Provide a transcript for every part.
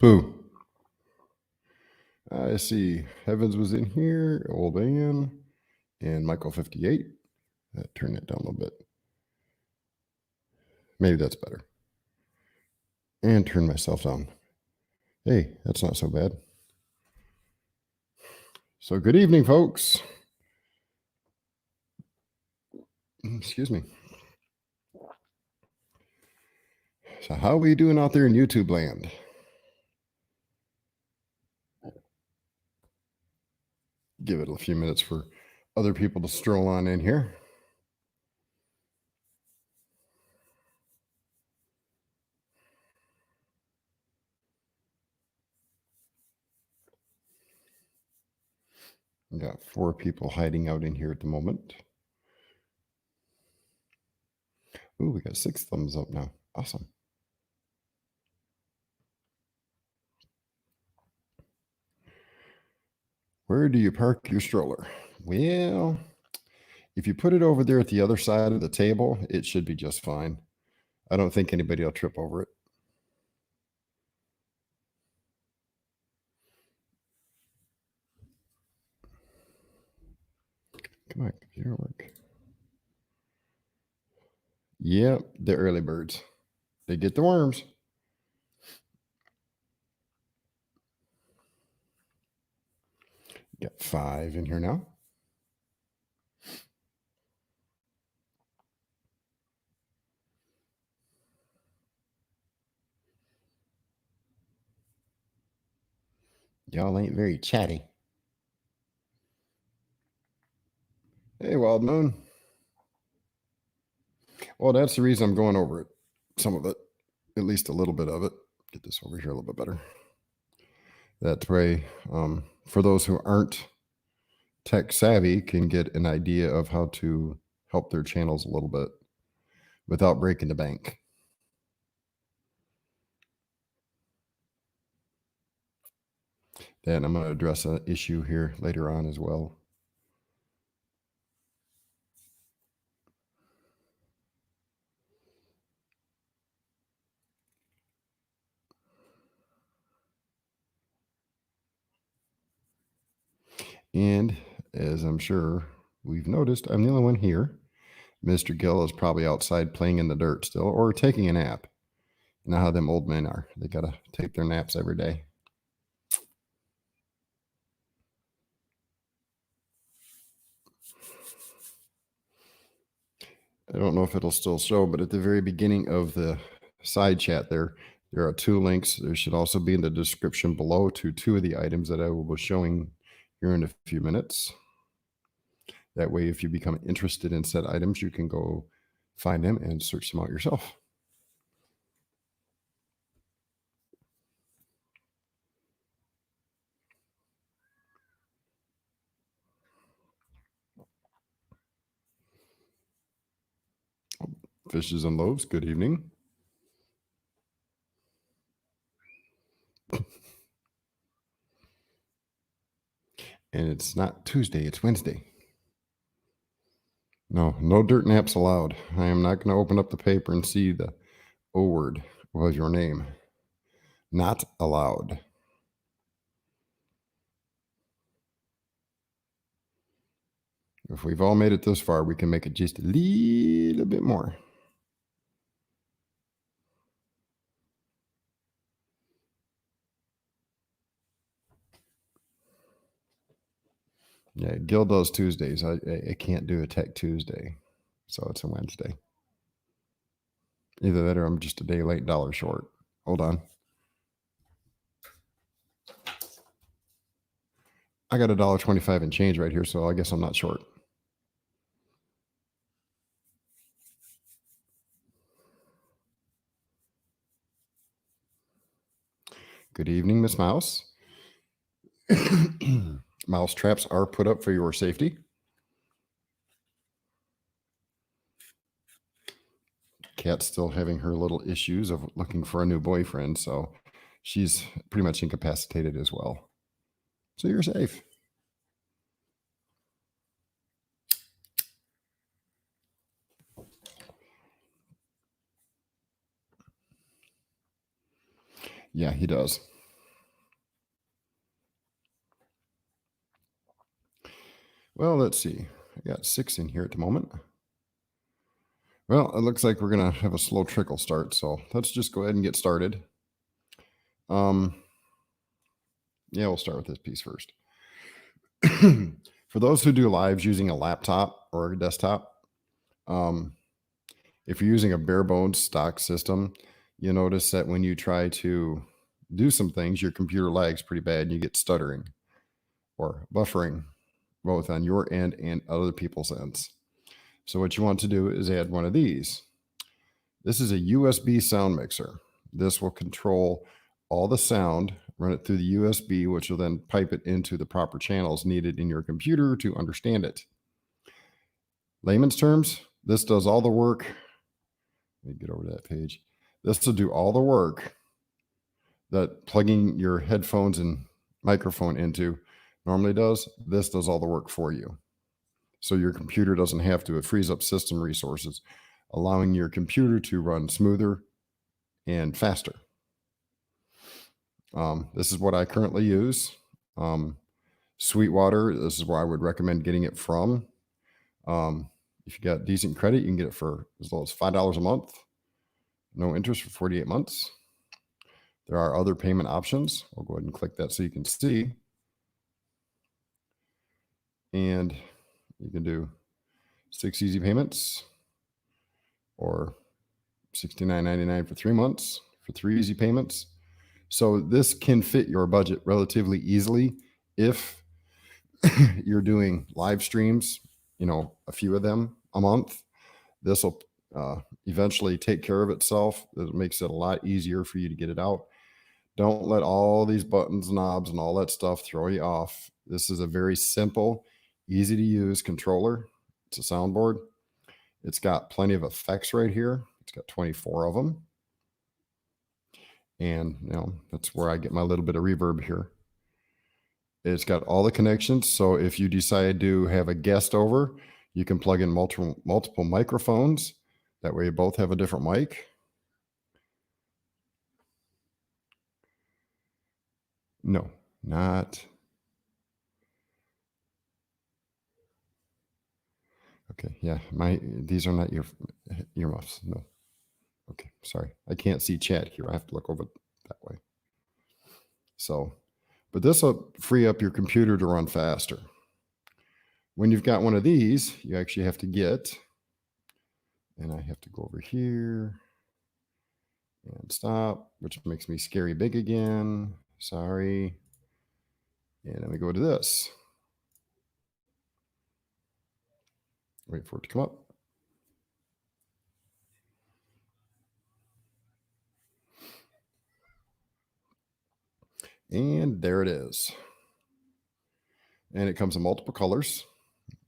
Boo. I see Heavens was in here, Old Man, and Michael 58. Turn it down a little bit. Maybe that's better. And turn myself down. Hey, that's not so bad. So good evening, folks. Excuse me. So how are we doing out there in YouTube land? Give it a few minutes for other people to stroll on in here. We got 4 people hiding out in here at the moment. Ooh, we got 6 thumbs up now. Awesome. Where do you park your stroller? Well, if you put it over there at the other side of the table, it should be just fine. I don't think anybody will trip over it. Come on, computer work. Yep, the early birds. They get the worms. Got 5 in here now. Y'all ain't very chatty. Hey, Wild Moon. Well, that's the reason I'm going over it. Some of it, at least a little bit of it. Get this over here a little bit better. That way, for those who aren't tech savvy, can get an idea of how to help their channels a little bit without breaking the bank. Then I'm going to address an issue here later on as well. And as I'm sure we've noticed, I'm the only one here. Mr. Gill is probably outside playing in the dirt still or taking a nap. You know how them old men are. They got to take their naps every day. I don't know if it'll still show, but at the very beginning of the side chat there are 2 links. There should also be in the description below to 2 of the items that I will be showing here in a few minutes. That way, if you become interested in said items, you can go find them and search them out yourself. Fishes and Loaves, good evening. And it's not Tuesday, it's Wednesday. No dirt naps allowed. I am not going to open up the paper and see the O word was your name. Not allowed. If we've all made it this far, we can make it just a little bit more. Yeah, Gil does Tuesdays. I can't do a Tech Tuesday, so it's a Wednesday. Either that or I'm just a day late, $1 short. Hold on. I got $1.25 in change right here, so I guess I'm not short. Good evening, Miss Mouse. Mouse traps are put up for your safety. Cat's still having her little issues of looking for a new boyfriend, so she's pretty much incapacitated as well. So you're safe. Yeah, he does. Well, let's see. I got 6 in here at the moment. Well, it looks like we're going to have a slow trickle start, so let's just go ahead and get started. Yeah, we'll start with this piece first. For those who do lives using a laptop or a desktop, if you're using a bare bones stock system, you'll notice that when you try to do some things, your computer lags pretty bad and you get stuttering or buffering, both on your end and other people's ends. So what you want to do is add one of these. This is a USB sound mixer. This will control all the sound, run it through the USB, which will then pipe it into the proper channels needed in your computer to understand it. Layman's terms, this does all the work. Let me get over to that page. This will do all the work that plugging your headphones and microphone into normally does. This does all the work for you. So your computer doesn't have to. It frees up system resources, allowing your computer to run smoother and faster. This is what I currently use. Sweetwater, this is where I would recommend getting it from. If you got decent credit, you can get it for as low as $5 a month. No interest for 48 months. There are other payment options. I'll go ahead and click that so you can see. And you can do 6 easy payments or $69.99 for 3 months for 3 easy payments. So this can fit your budget relatively easily if you're doing live streams, a few of them a month. This will eventually take care of itself. It makes it a lot easier for you to get it out. Don't let all these buttons, knobs, and all that stuff throw you off. This is a very simple, easy to use controller. It's a soundboard. It's got plenty of effects right here. It's got 24 of them. And that's where I get my little bit of reverb here. It's got all the connections. So if you decide to have a guest over, you can plug in multiple microphones. That way you both have a different mic. No, not. Okay, yeah, these are not earmuffs. No. Okay, sorry. I can't see chat here. I have to look over that way. So, but this will free up your computer to run faster. When you've got one of these, you actually have to get, and I have to go over here and stop, which makes me scary big again. Sorry. And then we go to this. Wait for it to come up. And there it is. And it comes in multiple colors,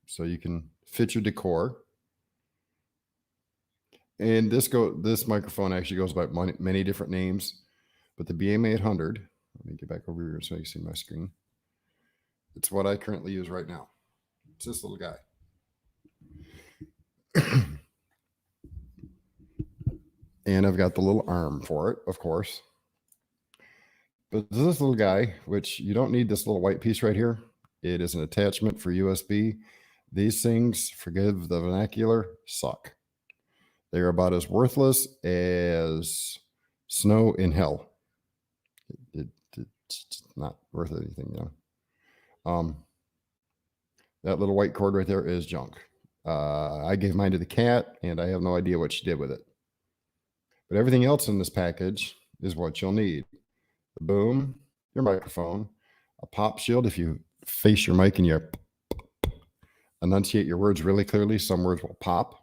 so you can fit your decor. And this microphone actually goes by many different names, but the BM800, let me get back over here so you see my screen. It's what I currently use right now. It's this little guy. And I've got the little arm for it, of course. But this little guy, which you don't need this little white piece right here. It is an attachment for USB. These things, forgive the vernacular, suck. They're about as worthless as snow in hell. It's not worth anything, That little white cord right there is junk. I gave mine to the cat, and I have no idea what she did with it. But everything else in this package is what you'll need. The boom, your microphone, a pop shield if you face your mic and you enunciate your words really clearly, some words will pop.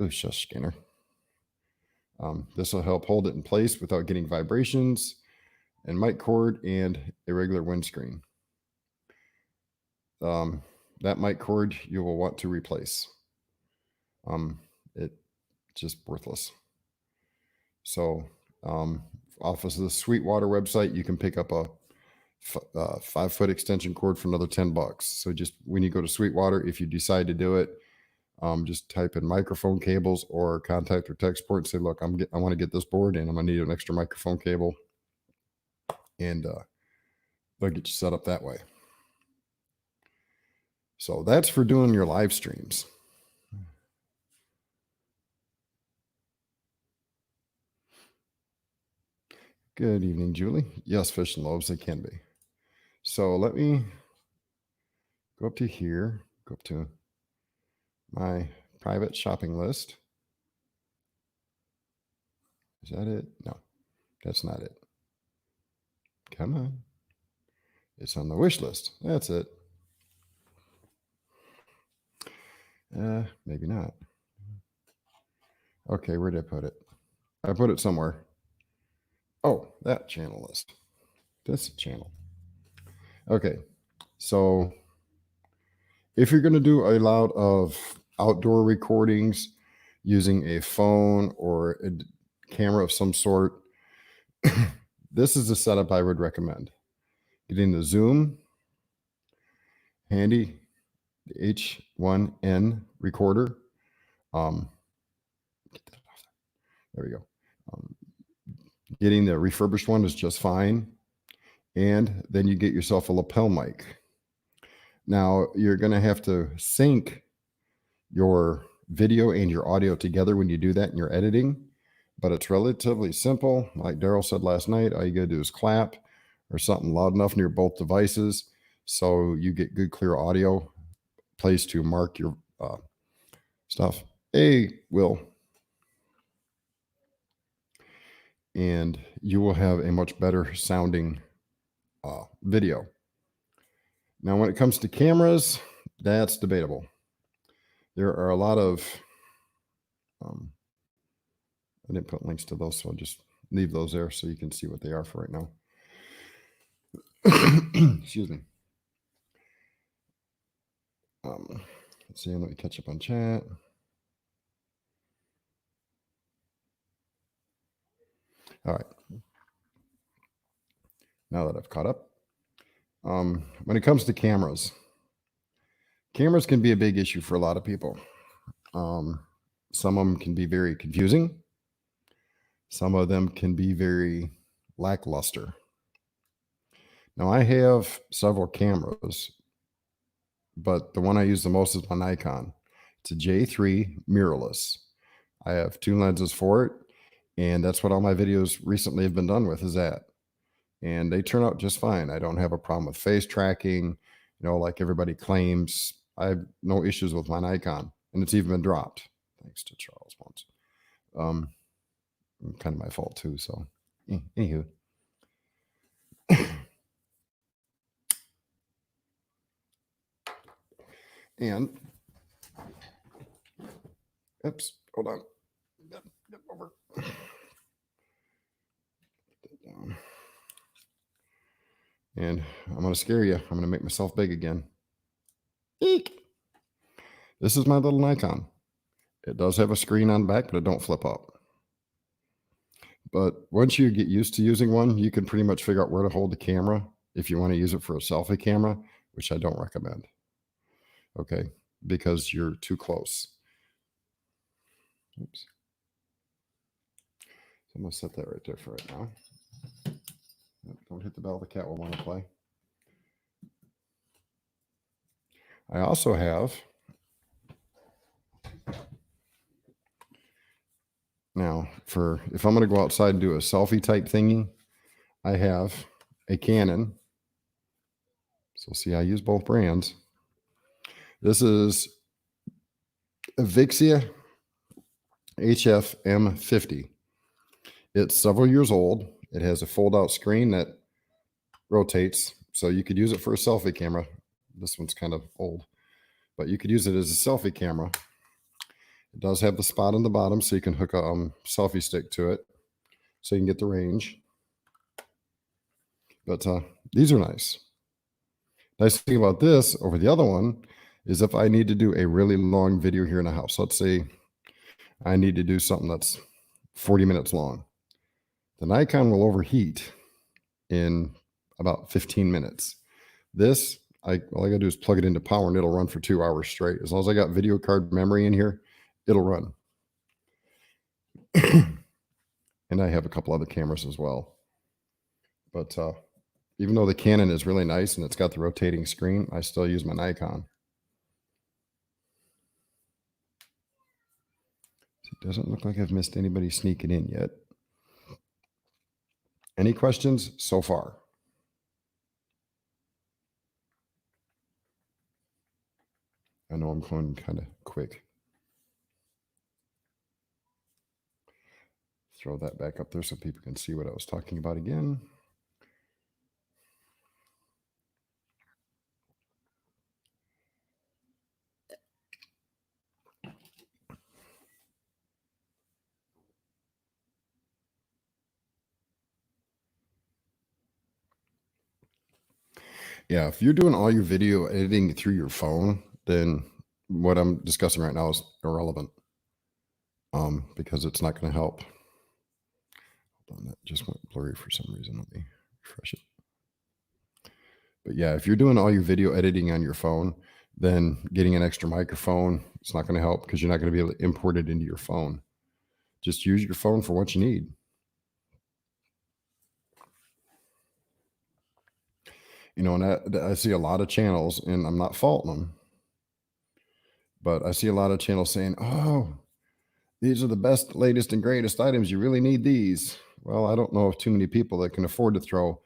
Shush, Skinner. This will help hold it in place without getting vibrations, and mic cord and a regular windscreen. That mic cord you will want to replace. It's just worthless. So off of the Sweetwater website, you can pick up a 5-foot extension cord for another $10. So just when you go to Sweetwater, if you decide to do it, just type in microphone cables or contact or text support and say, look, I want to get this board and I'm gonna need an extra microphone cable. And I'll get you set up that way. So that's for doing your live streams. Good evening, Julie. Yes, fish and loaves, they can be. So let me go up to here, go up to my private shopping list. Is that it? No, that's not it. Come on. It's on the wish list. That's it. Maybe not. Okay, where did I put it? I put it somewhere. Oh, that channel list. This channel. Okay, so if you're going to do a lot of outdoor recordings using a phone or a camera of some sort, this is the setup I would recommend. Getting the zoom handy, the H1N recorder. Get that off there. There we go. Getting the refurbished one is just fine. And then you get yourself a lapel mic. Now you're going to have to sync your video and your audio together when you do that in your editing, but it's relatively simple. Like Daryl said last night, all you got to do is clap or something loud enough near both devices so you get good, clear audio, place to mark your stuff. Hey, Will. And you will have a much better sounding video. Now, when it comes to cameras, that's debatable. There are a lot of, I didn't put links to those, so I'll just leave those there so you can see what they are for right now. Excuse me. Let's see, let me catch up on chat. All right. Now that I've caught up. When it comes to cameras can be a big issue for a lot of people. Some of them can be very confusing. Some of them can be very lackluster. Now, I have several cameras, but the one I use the most is my Nikon. It's a J3 mirrorless. I have 2 lenses for it, and that's what all my videos recently have been done with, is that. And they turn out just fine. I don't have a problem with face tracking, like everybody claims. I have no issues with my Nikon, and it's even been dropped, thanks to Charles once. Kind of my fault too, so anywho. And, oops, hold on. Get over. Down. And I'm going to scare you. I'm going to make myself big again. Eek. This is my little Nikon. It does have a screen on the back, but it don't flip up. But once you get used to using one, you can pretty much figure out where to hold the camera if you want to use it for a selfie camera, which I don't recommend. Okay, because you're too close. Oops. So I'm going to set that right there for right now. Don't hit the bell. The cat will want to play. I also have, now for if I'm going to go outside and do a selfie type thingy, I have a Canon. So see, I use both brands. This is a Vixia HF M50. It's several years old. It has a fold-out screen that rotates, so you could use it for a selfie camera. This one's kind of old, but you could use it as a selfie camera. It does have the spot on the bottom, so you can hook a selfie stick to it, so you can get the range. But these are nice. Nice thing about this over the other one is if I need to do a really long video here in the house, let's say I need to do something that's 40 minutes long, the Nikon will overheat in about 15 minutes. This, all I gotta do is plug it into power and it'll run for 2 hours straight. As long as I got video card memory in here, it'll run. And I have a couple other cameras as well. But Even though the Canon is really nice and it's got the rotating screen, I still use my Nikon. It doesn't look like I've missed anybody sneaking in yet. Any questions so far? I know I'm going kind of quick. Throw that back up there so people can see what I was talking about again. Yeah, if you're doing all your video editing through your phone, then what I'm discussing right now is irrelevant, because it's not going to help. Hold on, that just went blurry for some reason. Let me refresh it. But yeah, if you're doing all your video editing on your phone, then getting an extra microphone, it's not going to help because you're not going to be able to import it into your phone. Just use your phone for what you need. You know, and I see a lot of channels, and I'm not faulting them, but I see a lot of channels saying, oh, these are the best, latest, and greatest items. You really need these. Well, I don't know of too many people that can afford to throw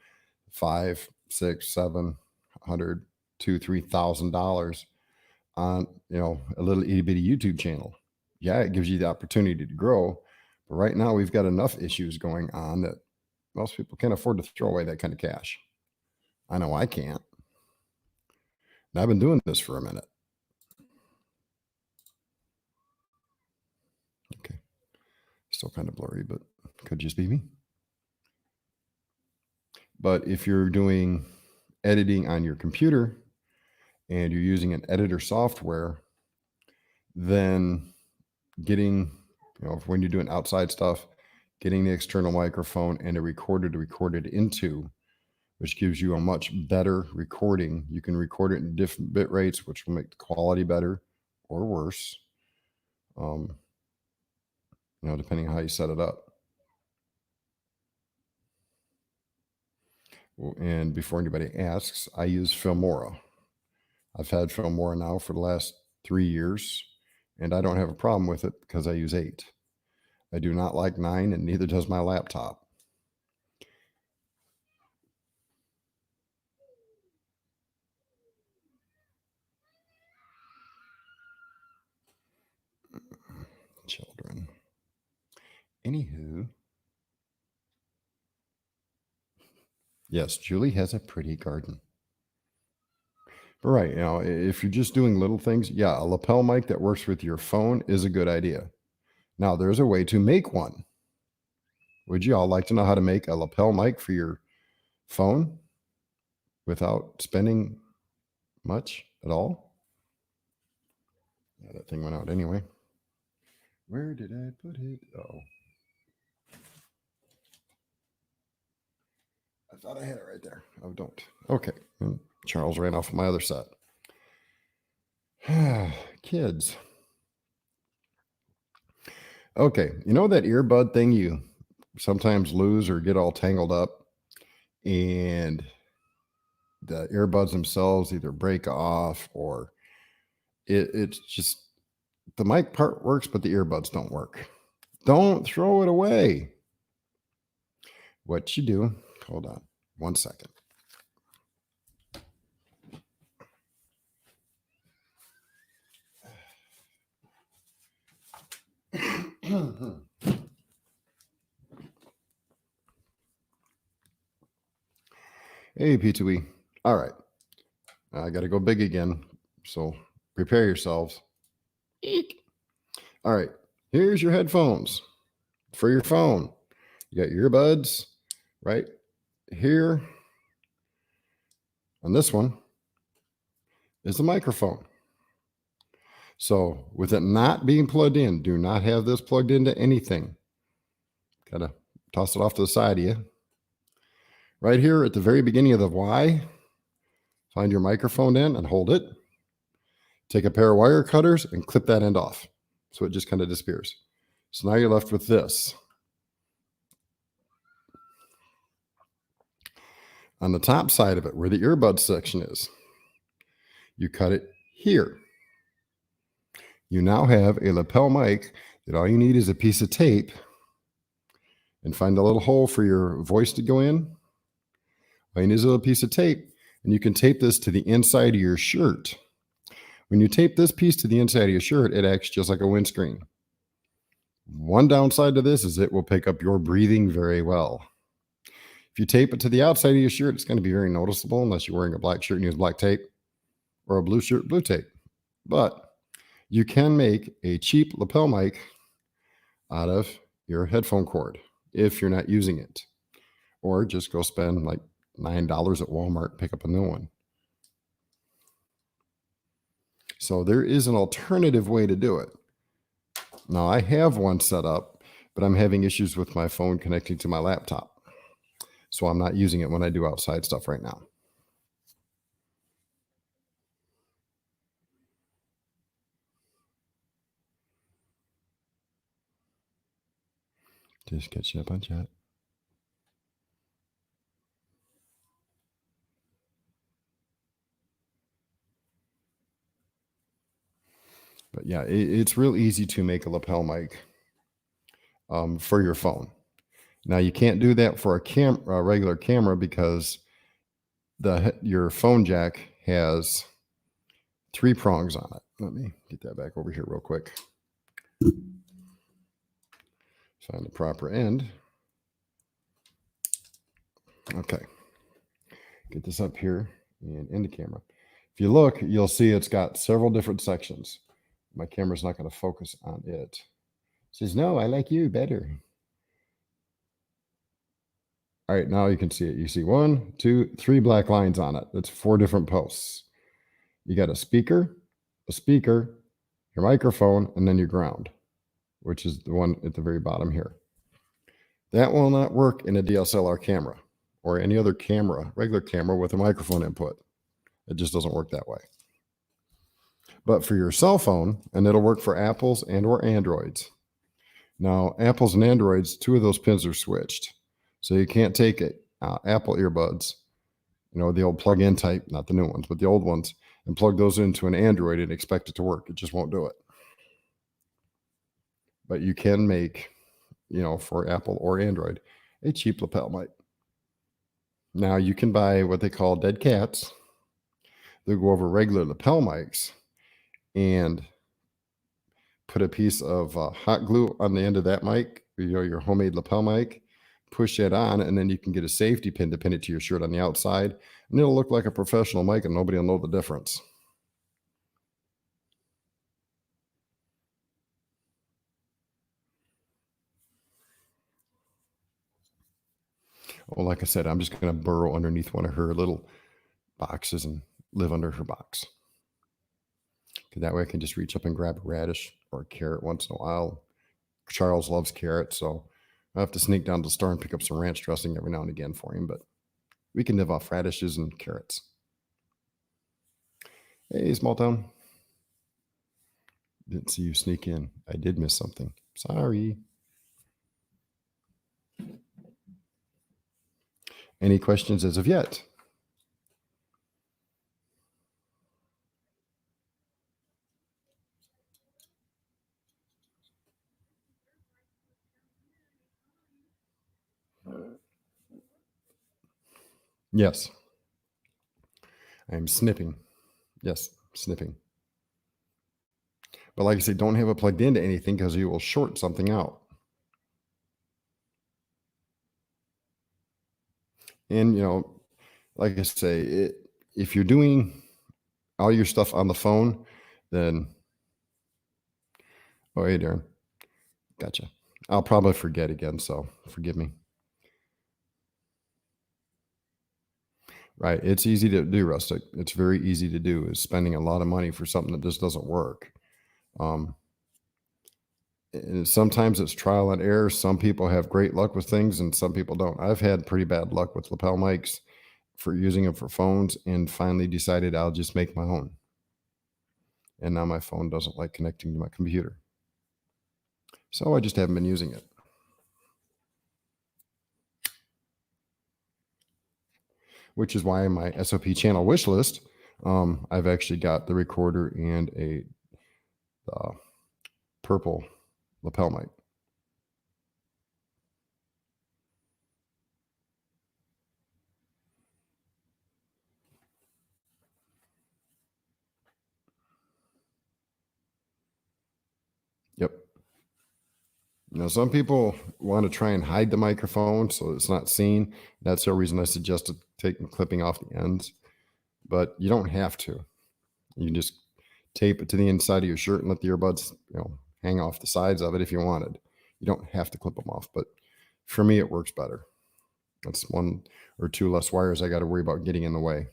$500, $600, $700, $2,000, $3,000 on, you know, a little itty bitty YouTube channel. Yeah, it gives you the opportunity to grow, but right now we've got enough issues going on that most people can't afford to throw away that kind of cash. I know I can't. And I've been doing this for a minute. Okay. Still kind of blurry, but could just be me. But if you're doing editing on your computer and you're using an editor software, then getting, you know, when you're doing outside stuff, getting the external microphone and a recorder to record it into, which gives you a much better recording. You can record it in different bit rates, which will make the quality better or worse, you know, depending on how you set it up. And before anybody asks, I use Filmora. I've had Filmora now for the last 3 years, and I don't have a problem with it because I use 8. I do not like 9, and neither does my laptop. Children. Anywho. Yes, Julie has a pretty garden. But right, you know, if you're just doing little things, yeah, a lapel mic that works with your phone is a good idea. Now, there's a way to make one. Would you all like to know how to make a lapel mic for your phone without spending much at all? Yeah, that thing went out anyway. Where did I put it? Oh. I thought I had it right there. Oh, don't. Okay. And Charles ran off my other set. Kids. Okay. You know that earbud thing you sometimes lose or get all tangled up, and the earbuds themselves either break off or it's just the mic part works, but the earbuds don't work. Don't throw it away. What you do, hold on 1 second. Hey, P2E. All right. I got to go big again. So prepare yourselves. Eek. All right. Here's your headphones for your phone. You got your earbuds right here. And this one is the microphone. So with it not being plugged in, do not have this plugged into anything. Got to toss it off to the side of you. Right here at the very beginning of the Y, find your microphone in and hold it. Take a pair of wire cutters and clip that end off. So it just kind of disappears. So now you're left with this. On the top side of it, where the earbud section is, you cut it here. You now have a lapel mic that all you need is a piece of tape and find a little hole for your voice to go in. All you need is a little piece of tape, and you can tape this to the inside of your shirt. When you tape this piece to the inside of your shirt, it acts just like a windscreen. One downside to this is it will pick up your breathing very well. If you tape it to the outside of your shirt, it's going to be very noticeable unless you're wearing a black shirt and use black tape, or a blue shirt, blue tape. But you can make a cheap lapel mic out of your headphone cord if you're not using it. Or just go spend like $9 at Walmart, pick up a new one. So there is an alternative way to do it. Now I have one set up, but I'm having issues with my phone connecting to my laptop. So I'm not using it when I do outside stuff right now. Just catching up on chat. But yeah, it's real easy to make a lapel mic for your phone. Now you can't do that for a regular camera because your phone jack has 3 prongs on it. Let me get that back over here real quick. Find the proper end. Okay. Get this up here and in the camera. If you look, you'll see it's got several different sections. My camera's not going to focus on it. It says, no, I like you better. All right, now you can see it. You see 1, 2, 3 black lines on it. That's 4 different posts. You got a speaker, your microphone, and then your ground, which is the one at the very bottom here. That will not work in a DSLR camera or any other camera, regular camera with a microphone input. It just doesn't work that way. But for your cell phone, and it'll work for Apples and or Androids. Now, Apples and Androids, 2 of those pins are switched. So you can't take it, Apple earbuds, the old plug-in type, not the new ones, but the old ones, and plug those into an Android and expect it to work. It just won't do it. But you can make, for Apple or Android, a cheap lapel mic. Now you can buy what they call dead cats. They'll go over regular lapel mics and put a piece of hot glue on the end of that mic, your homemade lapel mic, push it on, and then you can get a safety pin to pin it to your shirt on the outside, and it'll look like a professional mic and nobody will know the difference. Well, like I said, I'm just going to burrow underneath one of her little boxes and live under her box. That way I can just reach up and grab a radish or a carrot once in a while. Charles loves carrots, so I have to sneak down to the store and pick up some ranch dressing every now and again for him, but we can live off radishes and carrots. Hey, small town. Didn't see you sneak in. I did miss something. Sorry. Any questions as of yet? Yes. I'm snipping. Yes, snipping. But like I said, don't have it plugged into anything because you will short something out. And, like I say, if you're doing all your stuff on the phone, then, oh, hey, Darren. Gotcha. I'll probably forget again, so forgive me. Right. It's easy to do, Rustic. It's very easy to do, is spending a lot of money for something that just doesn't work. And sometimes it's trial and error. Some people have great luck with things and some people don't. I've had pretty bad luck with lapel mics for using them for phones and finally decided I'll just make my own. And now my phone doesn't like connecting to my computer. So I just haven't been using it. which is why in my SOP channel wish list, I've actually got the recorder and a purple lapel mic. Yep. Now, some people want to try and hide the microphone so it's not seen. That's the reason I suggested clipping off the ends. But you don't have to. You can just tape it to the inside of your shirt and let the earbuds, hang off the sides of it if you wanted. You don't have to clip them off, but for me, it works better. That's one or two less wires I got to worry about getting in the way.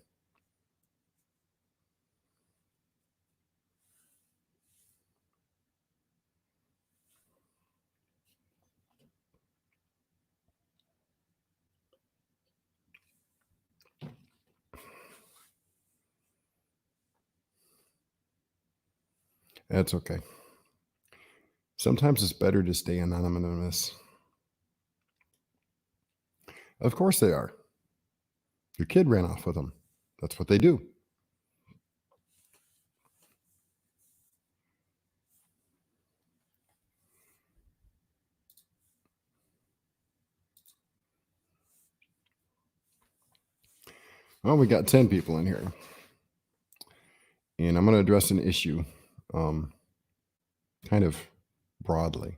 That's okay. Sometimes it's better to stay anonymous. Of course they are. Your kid ran off with them. That's what they do. Well, we got 10 people in here. And I'm going to address an issue kind of broadly.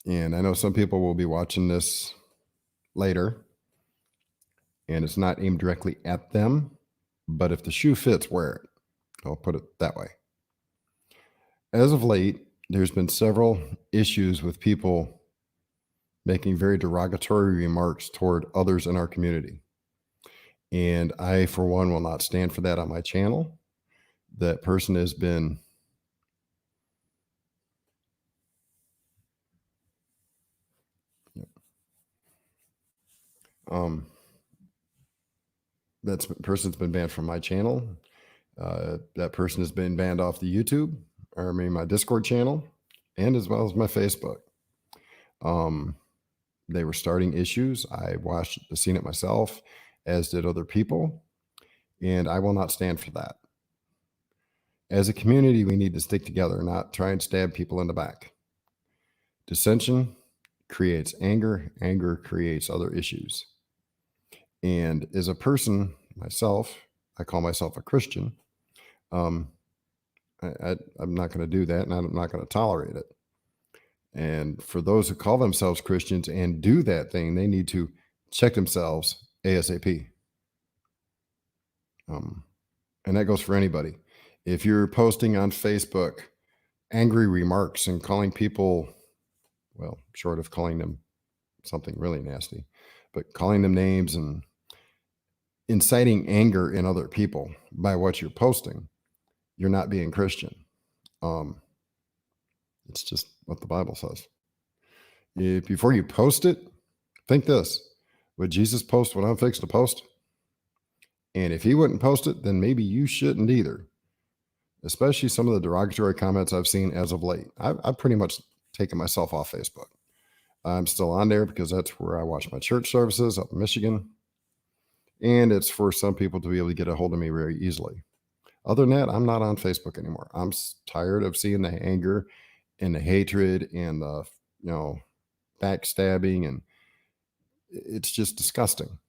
And I know some people will be watching this later, and it's not aimed directly at them, but if the shoe fits, wear it. I'll put it that way. As of late, there's been several issues with people making very derogatory remarks toward others in our community. And I, for one, will not stand for that on my channel. That person has been that person's been banned from my channel. That person has been banned off the YouTube, or my Discord channel, and as well as my Facebook. They were starting issues. I seen it myself, as did other people, and I will not stand for that. As a community, we need to stick together, not try and stab people in the back. Dissension creates anger. Anger creates other issues. And as a person, myself, I call myself a Christian. I'm not going to do that, and I'm not going to tolerate it. And for those who call themselves Christians and do that thing, they need to check themselves ASAP. And that goes for anybody. If you're posting on Facebook angry remarks and calling people, well, short of calling them something really nasty, but calling them names and inciting anger in other people by what you're posting, you're not being Christian. It's just what the Bible says. Before you post it, think this: would Jesus post what I'm fixing to post? And if he wouldn't post it, then maybe you shouldn't either. Especially some of the derogatory comments I've seen as of late. I've pretty much taken myself off Facebook. I'm still on there because that's where I watch my church services up in Michigan. And it's for some people to be able to get a hold of me very easily. Other than that, I'm not on Facebook anymore. I'm tired of seeing the anger and the hatred and the, backstabbing, and it's just disgusting.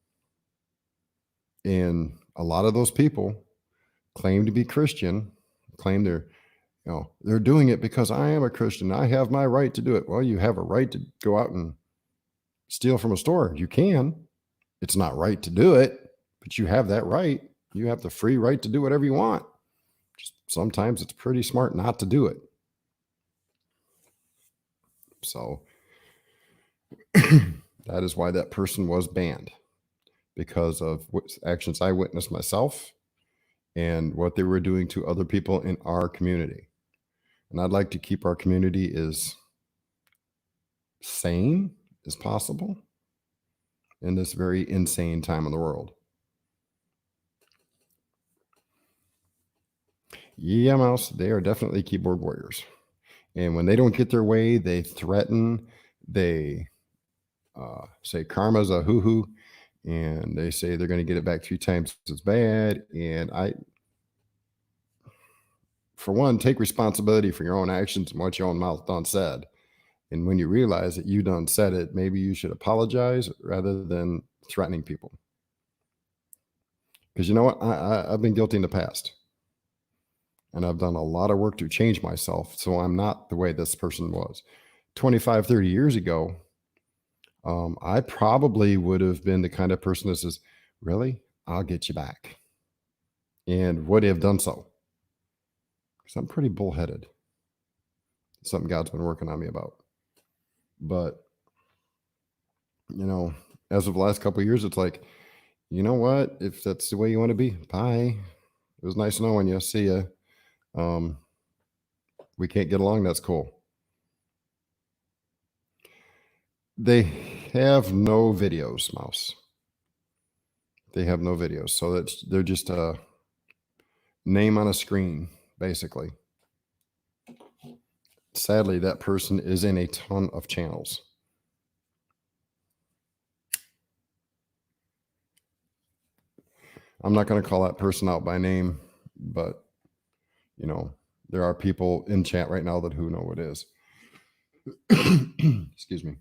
And a lot of those people claim to be Christian, claim they're doing it because I am a Christian. I have my right to do it. Well, you have a right to go out and steal from a store. You can. It's not right to do it, but you have that right. You have the free right to do whatever you want. Just sometimes it's pretty smart not to do it. So that is why that person was banned, because of what actions I witnessed myself and what they were doing to other people in our community. And I'd like to keep our community as sane as possible in this very insane time in the world. Yeah, Mouse, they are definitely keyboard warriors. And when they don't get their way, they threaten, they say karma's a hoo-hoo. and they say they're going to get it back 3 times as bad. And for one, take responsibility for your own actions and what your own mouth done said. And when you realize that you done said it, maybe you should apologize rather than threatening people. Because you know what? I've been guilty in the past. And I've done a lot of work to change myself. So I'm not the way this person was. 25, 30 years ago, I probably would have been the kind of person that says, really? I'll get you back. And would have done so. Because I'm pretty bullheaded. Something God's been working on me about. But, you know, as of the last couple of years, it's like, you know what? If that's the way you want to be, bye. It was nice knowing you. See ya. We can't get along. That's cool. They have no videos, Mouse. They have no videos. So they're just a name on a screen, basically. Sadly, that person is in a ton of channels. I'm not going to call that person out by name, but, you know, there are people in chat right now that who know what it is. Excuse me.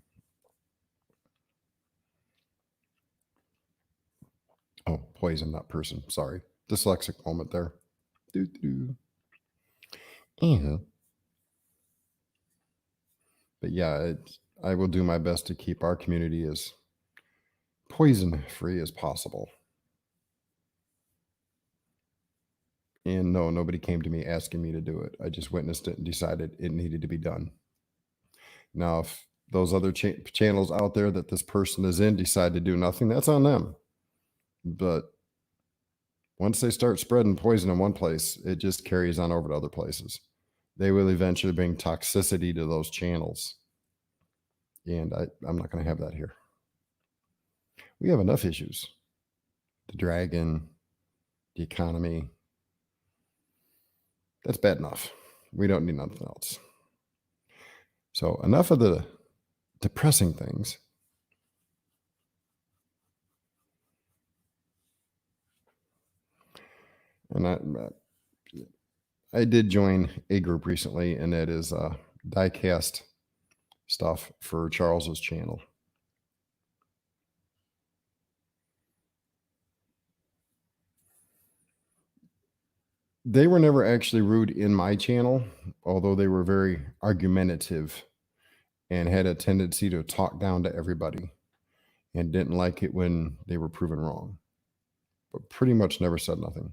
Oh, poison, not person. Sorry. Dyslexic moment there. But yeah, I will do my best to keep our community as poison-free as possible. And no, nobody came to me asking me to do it. I just witnessed it and decided it needed to be done. Now, if those other channels out there that this person is in decide to do nothing, that's on them. But once they start spreading poison in one place, it just carries on over to other places. They will eventually bring toxicity to those channels. And I'm not going to have that here. We have enough issues. The dragon, the economy. That's bad enough. We don't need nothing else. So enough of the depressing things. And I did join a group recently, and that is diecast stuff for Charles's channel. They were never actually rude in my channel, although they were very argumentative and had a tendency to talk down to everybody and didn't like it when they were proven wrong, but pretty much never said nothing.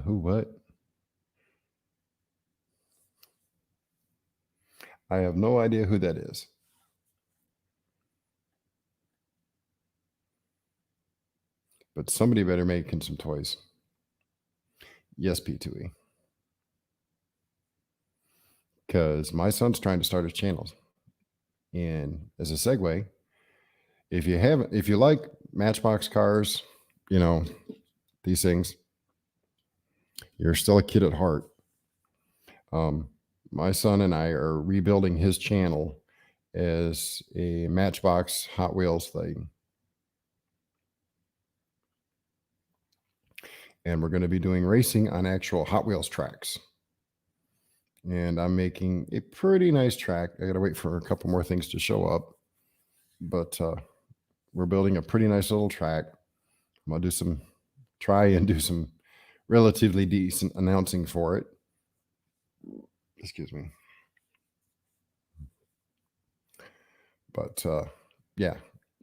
Who, what? I have no idea who that is. But somebody better make him some toys. Yes, P2E. Because my son's trying to start his channels. And as a segue, if you like Matchbox cars, you know, these things, you're still a kid at heart. My son and I are rebuilding his channel as a Matchbox Hot Wheels thing. And we're going to be doing racing on actual Hot Wheels tracks. And I'm making a pretty nice track. I got to wait for a couple more things to show up. But we're building a pretty nice little track. I'm going to try and do some relatively decent announcing for it. Excuse me. But yeah,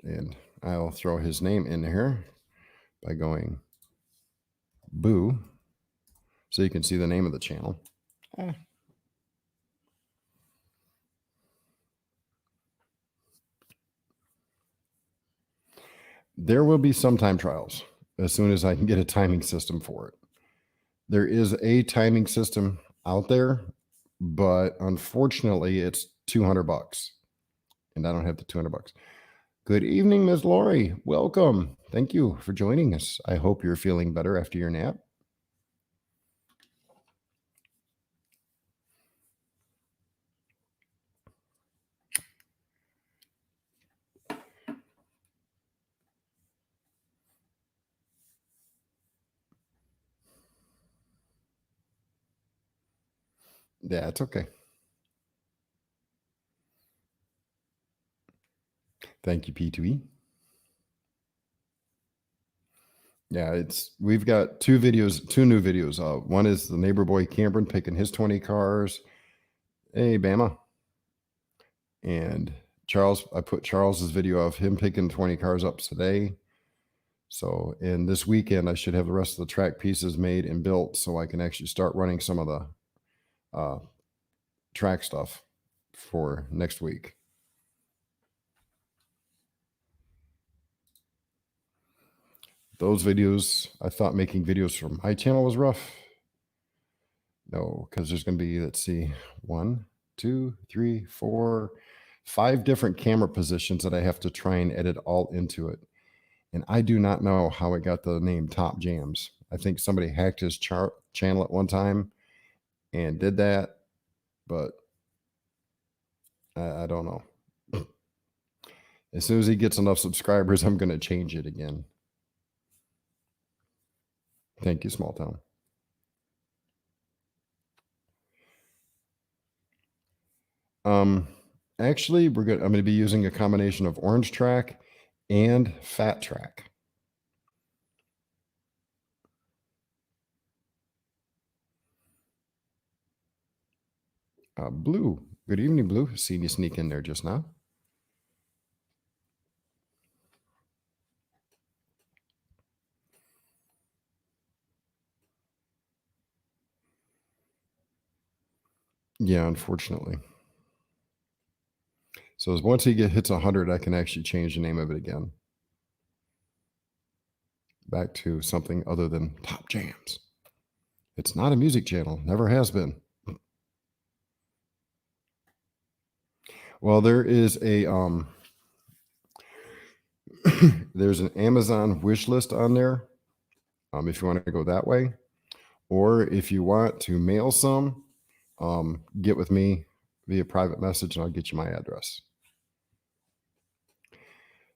and I'll throw his name in here by going boo, so you can see the name of the channel. There will be some time trials as soon as I can get a timing system for it. There is a timing system out there, but unfortunately it's $200 and I don't have the $200. Good evening, Ms. Lori. Welcome. Thank you for joining us. I hope you're feeling better after your nap. Yeah, it's okay. Thank you, P2E. Yeah, we've got two new videos. One is the neighbor boy Cameron picking his 20 cars. Hey, Bama. And I put Charles's video of him picking 20 cars up today. So, in this weekend, I should have the rest of the track pieces made and built so I can actually start running some of the track stuff for next week. Those videos, I thought making videos for my channel was rough. No, because there's going to be, let's see, 1, 2, 3, 4, 5 different camera positions that I have to try and edit all into it. And I do not know how it got the name Top Jams. I think somebody hacked his channel at one time and did that, but I don't know. As soon as he gets enough subscribers, I'm going to change it again. Thank you, Small Town. Actually, I'm going to be using a combination of orange track and fat track. Blue. Good evening, Blue. Seen you sneak in there just now. Yeah, unfortunately. So once he hits 100, I can actually change the name of it again. Back to something other than Top Jams. It's not a music channel. Never has been. Well, there is a there's an Amazon wish list on there. If you want to go that way, or if you want to mail some, get with me via private message and I'll get you my address.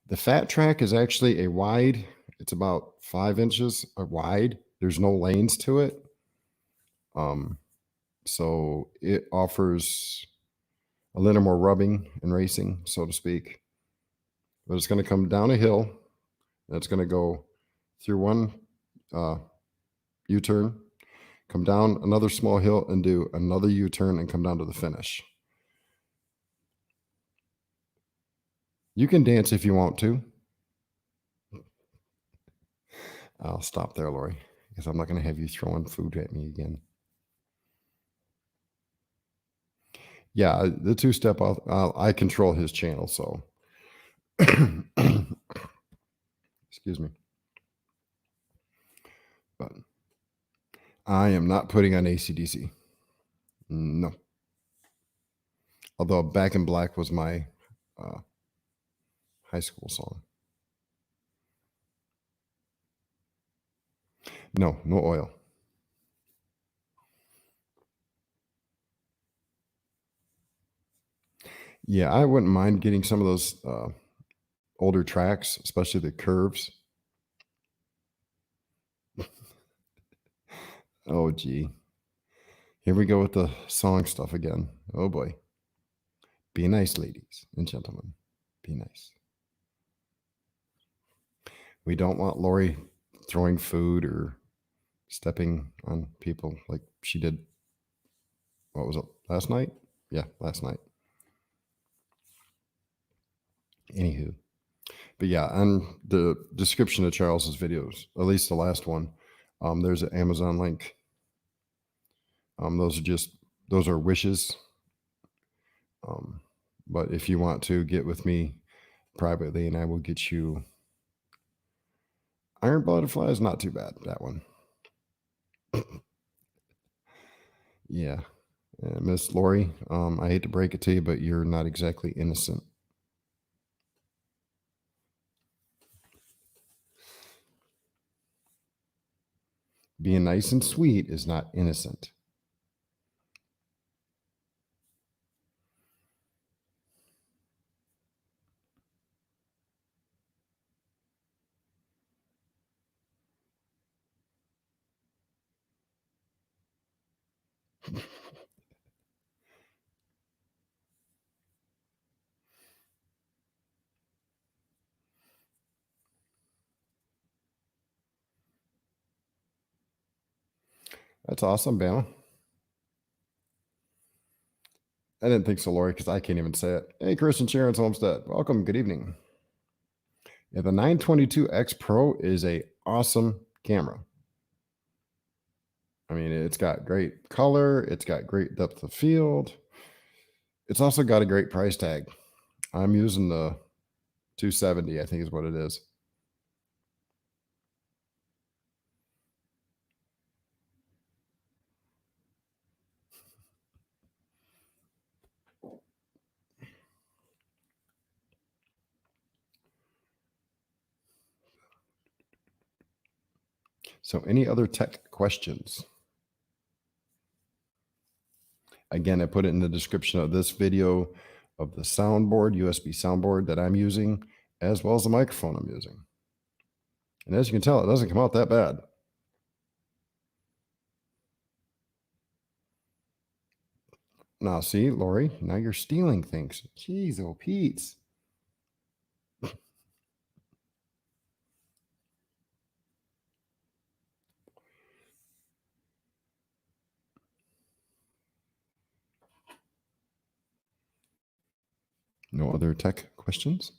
The fat track is actually a wide, it's about 5 inches wide. There's no lanes to it. So it offers a little more rubbing and racing, so to speak. But it's going to come down a hill. And it's going to go through one U-turn, come down another small hill and do another U-turn and come down to the finish. You can dance if you want to. I'll stop there, Lori, because I'm not going to have you throwing food at me again. Yeah, the two-step, I control his channel, so. Excuse me. But I am not putting on AC/DC. No. Although Back in Black was my high school song. No oil. Yeah, I wouldn't mind getting some of those older tracks, especially the curves. Oh, gee. Here we go with the song stuff again. Oh, boy. Be nice, ladies and gentlemen. Be nice. We don't want Lori throwing food or stepping on people like she did. What was it? Last night? Yeah, last night. Anywho. But yeah, on the description of Charles's videos, at least the last one, there's an Amazon link. Those are wishes. But if you want to get with me privately, and I will get you Iron Butterfly is not too bad, that one. Yeah. Miss Lori, I hate to break it to you, but you're not exactly innocent. Being nice and sweet is not innocent. That's awesome, Bama. I didn't think so, Lori, because I can't even say it. Hey, Chris and Sharon's Homestead. Welcome. Good evening. Yeah, the 922X Pro is a awesome camera. I mean, it's got great color. It's got great depth of field. It's also got a great price tag. I'm using the 270, I think is what it is. So any other tech questions? Again, I put it in the description of this video of the soundboard, USB soundboard that I'm using, as well as the microphone I'm using. And as you can tell, it doesn't come out that bad. Now, see, Lori, now you're stealing things. Jeez, oh, Pete's. No other tech questions?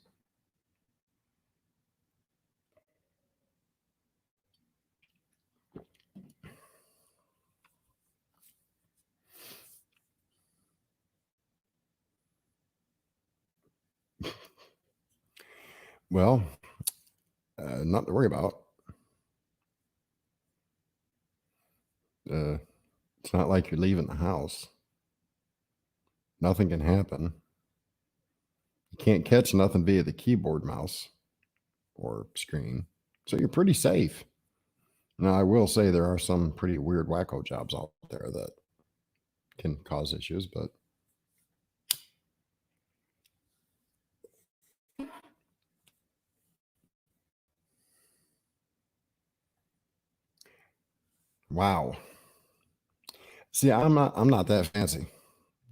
Well, not to worry about. It's not like you're leaving the house. Nothing can happen. You can't catch nothing via the keyboard, mouse, or screen. So you're pretty safe. Now, I will say there are some pretty weird wacko jobs out there that can cause issues, but wow. See, I'm not that fancy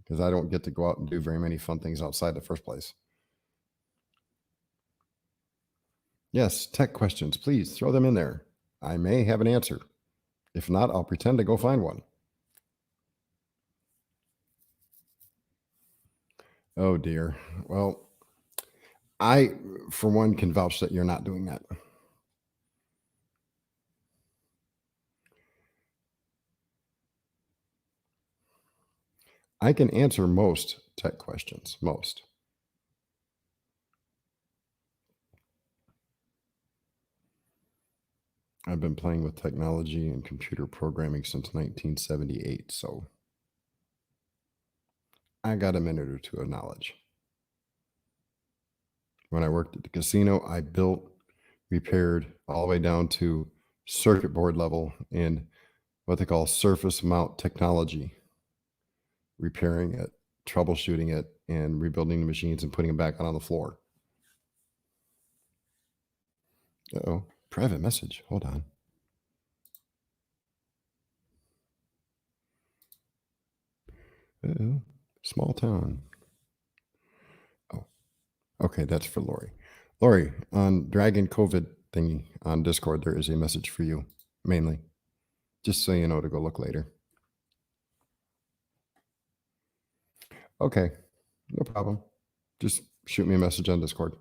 because I don't get to go out and do very many fun things outside the first place. Yes, tech questions, please throw them in there. I may have an answer. If not, I'll pretend to go find one. Oh dear. Well, I, for one, can vouch that you're not doing that. I can answer most tech questions, most. I've been playing with technology and computer programming since 1978, so I got a minute or two of knowledge. When I worked at the casino, I built, repaired all the way down to circuit board level and what they call surface mount technology, repairing it, troubleshooting it, and rebuilding the machines and putting them back out on the floor. Uh-oh, private message. Hold on. Uh-oh, small town. Oh, okay, that's for Lori. Lori, on Dragon COVID thingy on Discord, there is a message for you, mainly. Just so you know to go look later. Okay, no problem. Just shoot me a message on Discord.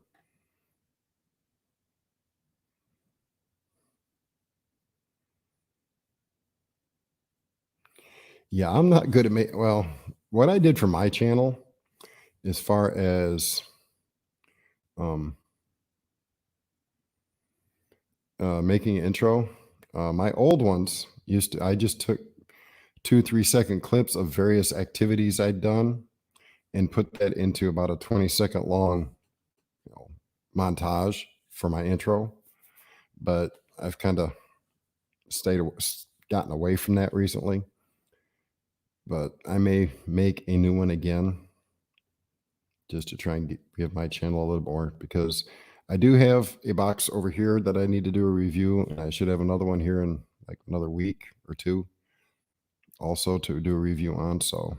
Yeah, I'm not good at well, what I did for my channel as far as um making an intro, my old ones used to I just took 2 3 second clips of various activities I'd done and put that into about a 20-second long, you know, montage for my intro. But I've kind of gotten away from that recently. But I may make a new one again just to try and give my channel a little more, because I do have a box over here that I need to do a review, and I should have another one here in like another week or two also to do a review on. So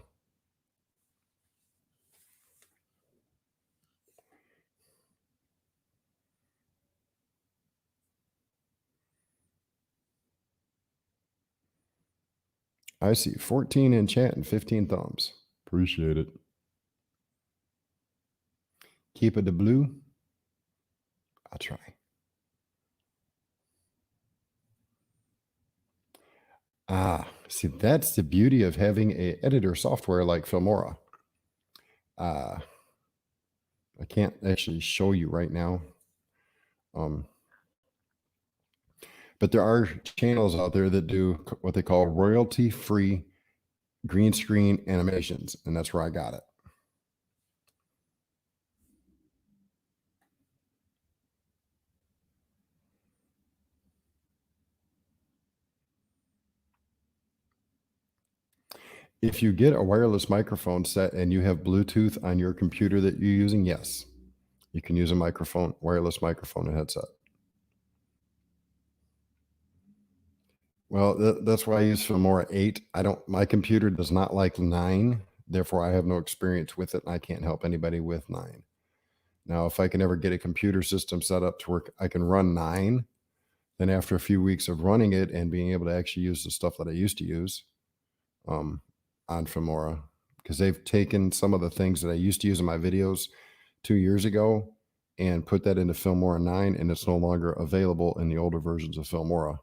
I see 14 in chat and 15 thumbs. Appreciate it. Keep it the blue. I'll try. See, that's the beauty of having a editor software like Filmora. I can't actually show you right now. But there are channels out there that do what they call royalty-free green screen animations, and that's where I got it. If you get a wireless microphone set and you have Bluetooth on your computer that you're using, yes, you can use a microphone, wireless microphone and headset. Well, that's why I use Filmora 8. My computer does not like 9, therefore I have no experience with it, and I can't help anybody with 9. Now, if I can ever get a computer system set up to work, I can run 9. Then after a few weeks of running it and being able to actually use the stuff that I used to use on Filmora, because they've taken some of the things that I used to use in my videos 2 years ago and put that into Filmora 9, and it's no longer available in the older versions of Filmora.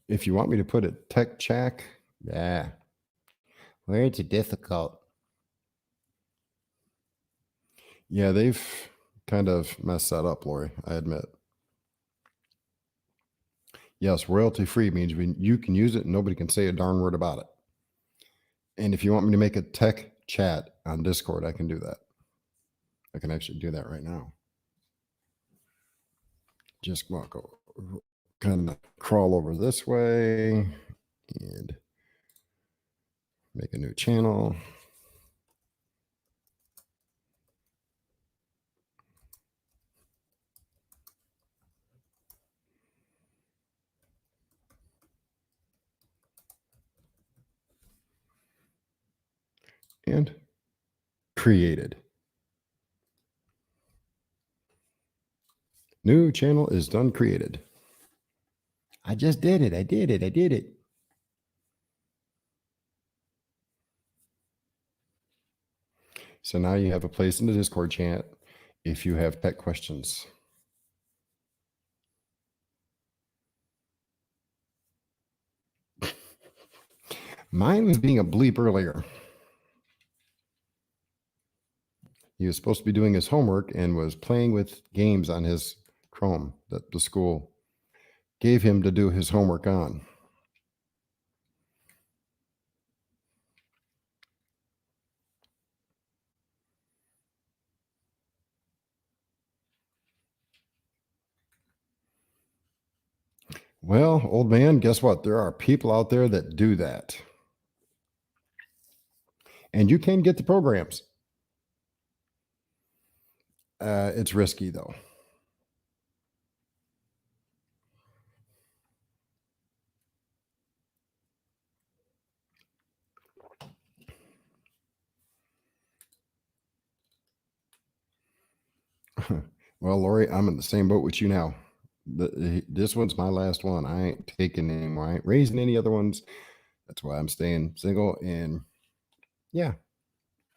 If you want me to put a tech check, yeah, words are difficult. Yeah, they've kind of messed that up, Lori, I admit. Yes, royalty-free means you can use it and nobody can say a darn word about it. And if you want me to make a tech chat on Discord, I can do that. I can actually do that right now. Just go kind of crawl over this way and make a new channel. And created. New channel is done created. I just did it. I did it. So now you have a place in the Discord chat if you have tech questions. Mine was being a bleep earlier. He was supposed to be doing his homework and was playing with games on his Chrome that the school gave him to do his homework on. Well, old man, guess what? There are people out there that do that. And you can get the programs. It's risky, though. Well, Lori, I'm in the same boat with you now. This one's my last one. I ain't taking any more. I ain't raising any other ones. That's why I'm staying single. And yeah,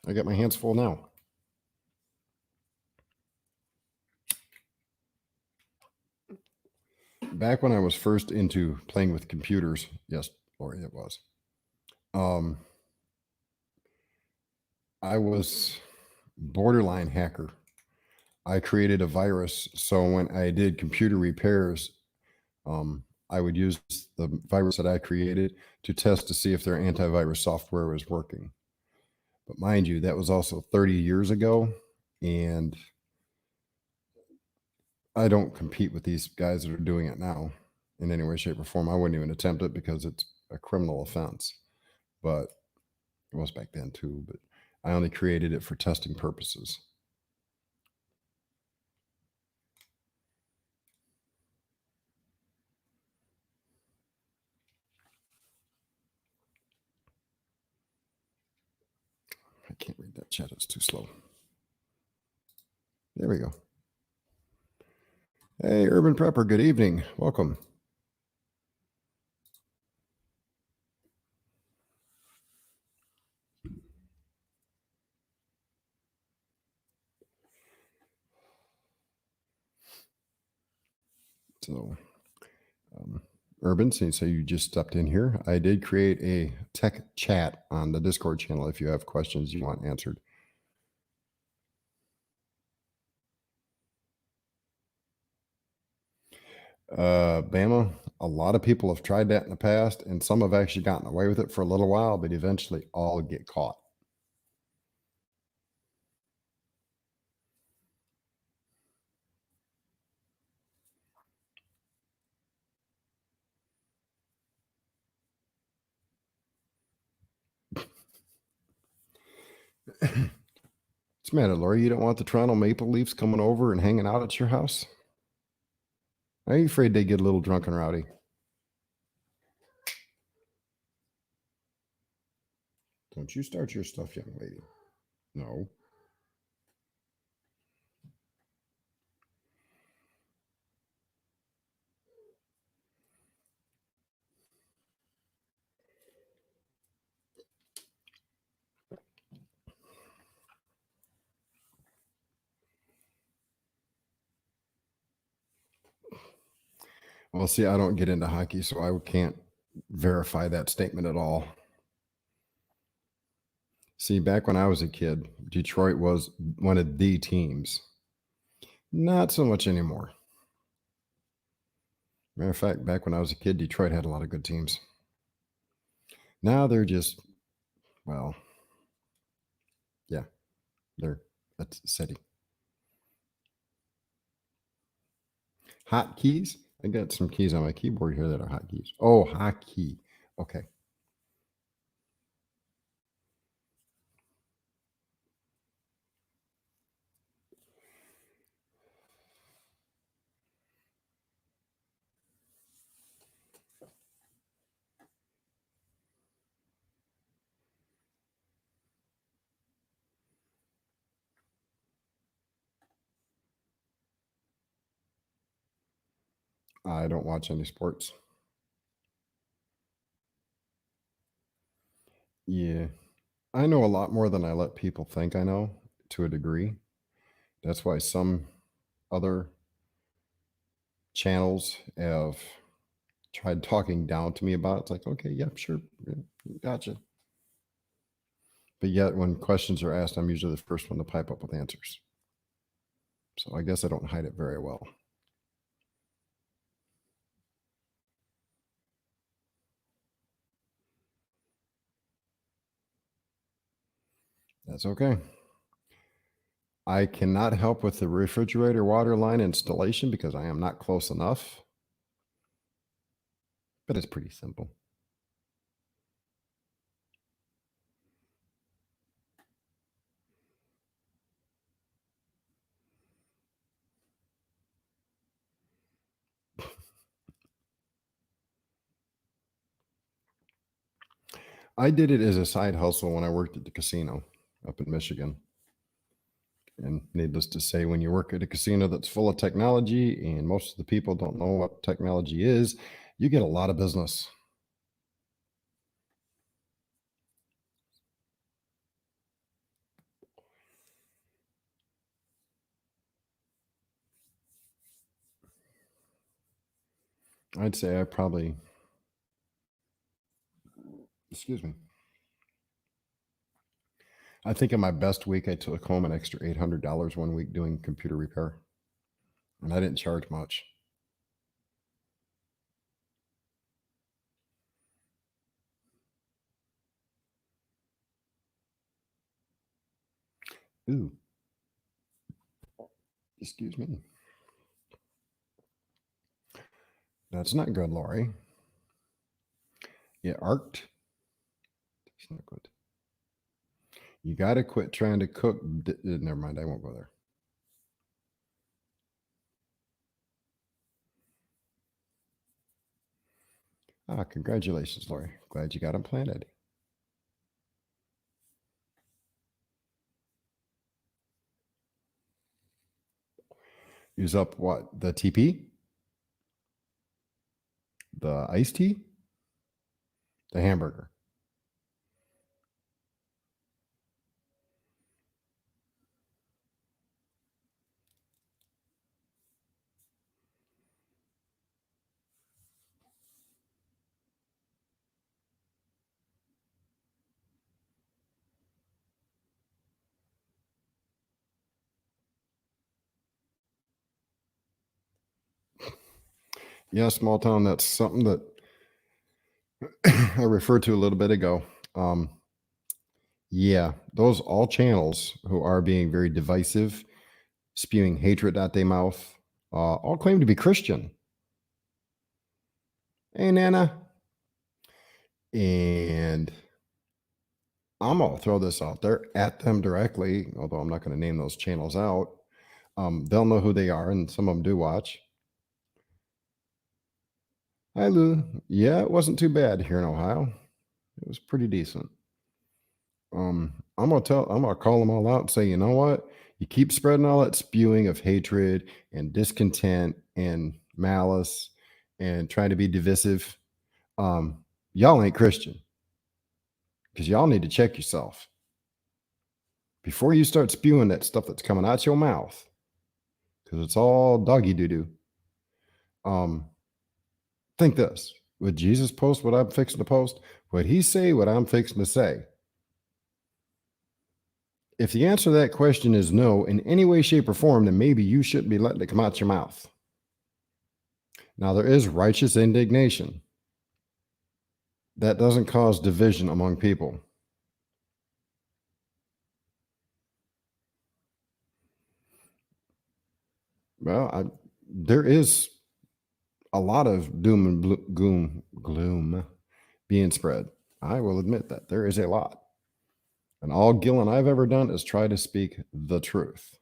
I got my hands full now. Back when I was first into playing with computers, yes, Lori, it was. I was borderline hacker. I created a virus. So when I did computer repairs, I would use the virus that I created to test to see if their antivirus software was working. But mind you, that was also 30 years ago. And I don't compete with these guys that are doing it now in any way, shape, or form. I wouldn't even attempt it because it's a criminal offense. But it was back then too. But I only created it for testing purposes. I can't read that chat. It's too slow. There we go. Hey, Urban Prepper, good evening. Welcome. So, Urban, since you just stepped in here, I did create a tech chat on the Discord channel if you have questions you want answered. Bama, a lot of people have tried that in the past, and some have actually gotten away with it for a little while, but eventually all get caught. What's the matter, Lori? You don't want the Toronto Maple Leafs coming over and hanging out at your house? Are you afraid they get a little drunk and rowdy? Don't you start your stuff, young lady. No. Well, see, I don't get into hockey, so I can't verify that statement at all. See, back when I was a kid, Detroit was one of the teams. Not so much anymore. Matter of fact, back when I was a kid, Detroit had a lot of good teams. Now they're just, well, yeah, they're a city. Hotkeys? I got some keys on my keyboard here that are hotkeys. Oh, hotkey. Okay. I don't watch any sports. Yeah. I know a lot more than I let people think I know to a degree. That's why some other channels have tried talking down to me about it. It's like, okay, yep, sure. Yeah, gotcha. But yet when questions are asked, I'm usually the first one to pipe up with answers. So I guess I don't hide it very well. That's okay. I cannot help with the refrigerator water line installation because I am not close enough. But it's pretty simple. I did it as a side hustle when I worked at the casino up in Michigan. And needless to say, when you work at a casino that's full of technology and most of the people don't know what technology is, you get a lot of business. I'd say I probably, excuse me, I think in my best week, I took home an extra $800 one week doing computer repair. And I didn't charge much. Ooh. Excuse me. That's not good, Lori. It arced. It's not good. You got to quit trying to cook. Never mind. I won't go there. Ah, congratulations, Lori. Glad you got them planted. Use up what? The TP? The iced tea? The hamburger? Yeah, small town. That's something that I referred to a little bit ago. Yeah, those all channels who are being very divisive, spewing hatred at their mouth, all claim to be Christian. Hey, Nana. And I'm going to throw this out there at them directly, although I'm not going to name those channels out. They'll know who they are, and some of them do watch. Hi, Lou. Yeah, it wasn't too bad here in Ohio. It was pretty decent. I'm gonna call them all out and say, you know what? You keep spreading all that spewing of hatred and discontent and malice and trying to be divisive. Y'all ain't Christian, because y'all need to check yourself before you start spewing that stuff that's coming out your mouth, because it's all doggy doo doo. Think this: would Jesus post what I'm fixing to post? Would he say what I'm fixing to say? If the answer to that question is no in any way, shape, or form, then maybe you shouldn't be letting it come out your mouth. Now, there is righteous indignation. That doesn't cause division among people. Well, there is a lot of doom and gloom being spread. I will admit that there is a lot. And all Gillen I've ever done is try to speak the truth,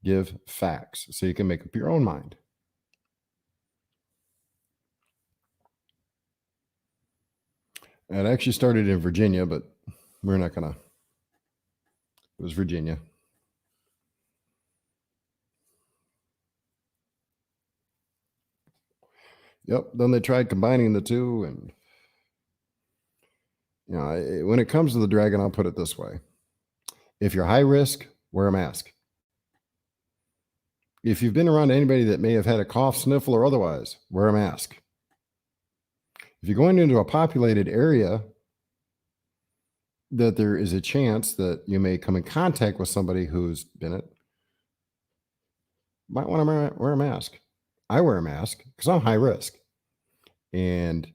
give facts so you can make up your own mind. It actually started in Virginia, but we're not going to. It was Virginia. Yep. Then they tried combining the two. And, when it comes to the dragon, I'll put it this way. If you're high risk, wear a mask. If you've been around anybody that may have had a cough, sniffle, or otherwise, wear a mask. If you're going into a populated area that there is a chance that you may come in contact with somebody who's been it, might want to wear a mask. I wear a mask because I'm high risk. And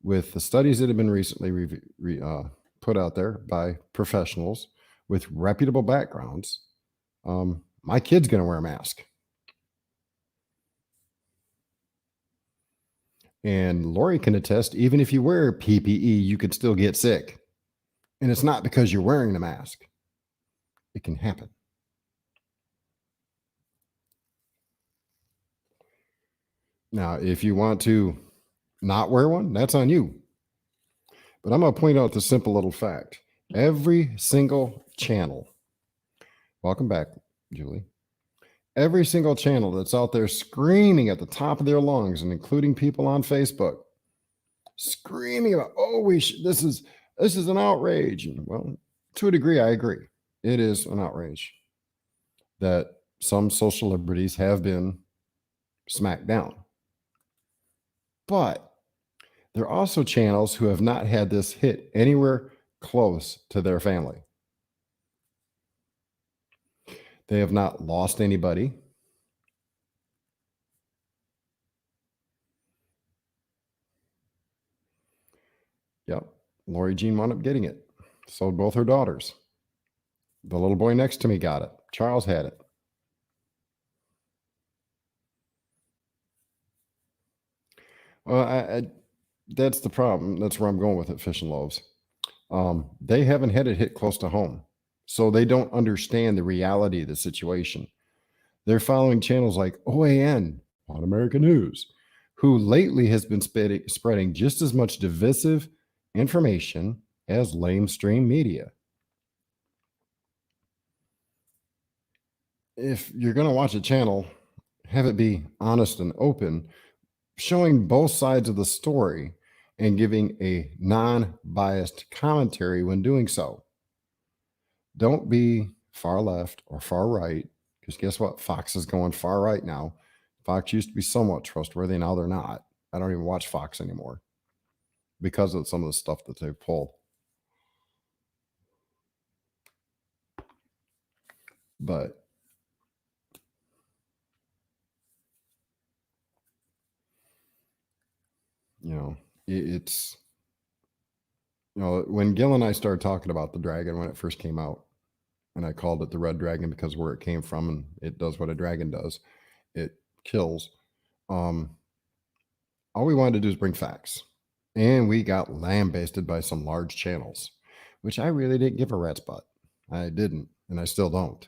with the studies that have been recently put out there by professionals with reputable backgrounds, my kid's going to wear a mask. And Lori can attest, even if you wear PPE, you could still get sick. And it's not because you're wearing the mask. It can happen. Now, if you want to not wear one, that's on you. But I'm going to point out the simple little fact. Every single channel, welcome back, Julie. Every single channel that's out there screaming at the top of their lungs, and including people on Facebook, screaming about, this is an outrage. And, well, to a degree, I agree. It is an outrage that some social liberties have been smacked down. But there are also channels who have not had this hit anywhere close to their family. They have not lost anybody. Yep. Lori Jean wound up getting it. Sold both her daughters. The little boy next to me got it. Charles had it. Well, that's the problem. That's where I'm going with it, Fish and Loaves. They haven't had it hit close to home. So they don't understand the reality of the situation. They're following channels like OAN, On American News, who lately has been spreading just as much divisive information as lamestream media. If you're going to watch a channel have it be honest and open, showing both sides of the story and giving a non-biased commentary when doing so. Don't be far left or far right, because guess what? Fox is going far right now. Fox used to be somewhat trustworthy. Now they're not. I don't even watch Fox anymore because of some of the stuff that they've pulled. But it's when Gil and I started talking about the dragon when it first came out, and I called it the red dragon because where it came from, and it does what a dragon does, it kills. All we wanted to do is bring facts, and we got lambasted by some large channels, which I really didn't give a rat's butt. I didn't, and I still don't.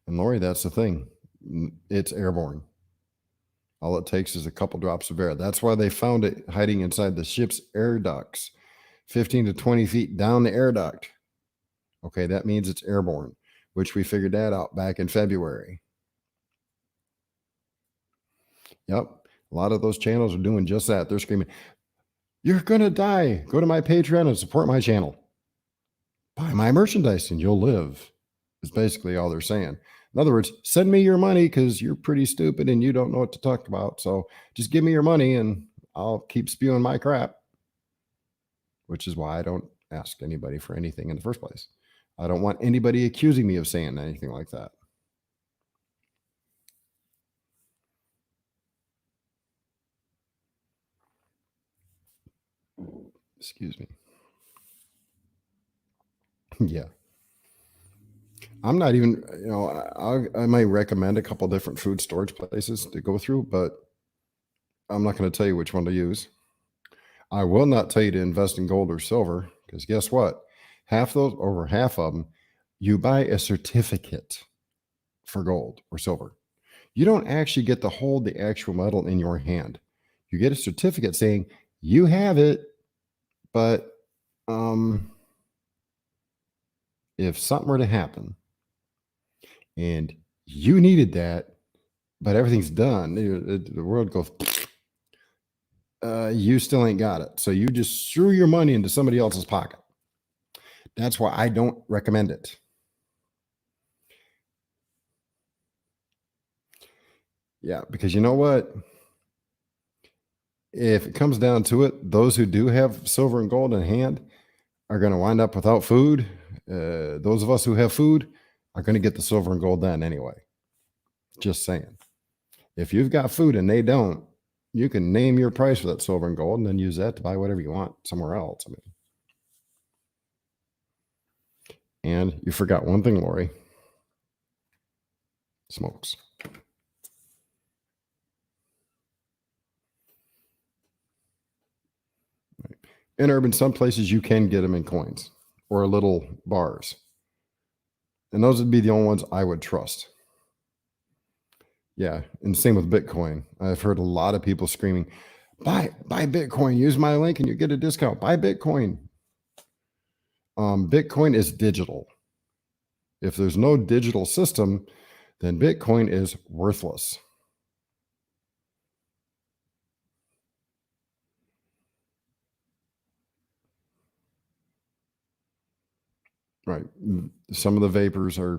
And Lori, that's the thing. It's airborne. All it takes is a couple drops of air. That's why they found it hiding inside the ship's air ducts, 15 to 20 feet down the air duct. Okay, that means it's airborne, which we figured that out back in February. Yep, a lot of those channels are doing just that. They're screaming, "You're going to die. Go to my Patreon and support my channel. Buy my merchandise and you'll live," is basically all they're saying. In other words, send me your money because you're pretty stupid and you don't know what to talk about. So just give me your money and I'll keep spewing my crap, which is why I don't ask anybody for anything in the first place. I don't want anybody accusing me of saying anything like that. Excuse me. Yeah. I'm not even, I might recommend a couple different food storage places to go through, but I'm not going to tell you which one to use. I will not tell you to invest in gold or silver because guess what? Over half of them, you buy a certificate for gold or silver. You don't actually get to hold the actual metal in your hand. You get a certificate saying you have it, but if something were to happen and you needed that, but everything's done, the world goes, you still ain't got it. So you just threw your money into somebody else's pocket. That's why I don't recommend it. Yeah, because you know what? If it comes down to it, those who do have silver and gold in hand are going to wind up without food. Those of us who have food are going to get the silver and gold then anyway. Just saying. If you've got food and they don't, you can name your price for that silver and gold and then use that to buy whatever you want somewhere else. And you forgot one thing, Lori. Smokes. In urban, some places you can get them in coins or little bars. And those would be the only ones I would trust. Yeah. And same with Bitcoin. I've heard a lot of people screaming, buy Bitcoin, use my link and you get a discount. Buy Bitcoin. Bitcoin is digital. If there's no digital system, then Bitcoin is worthless. Right. Some of the vapors are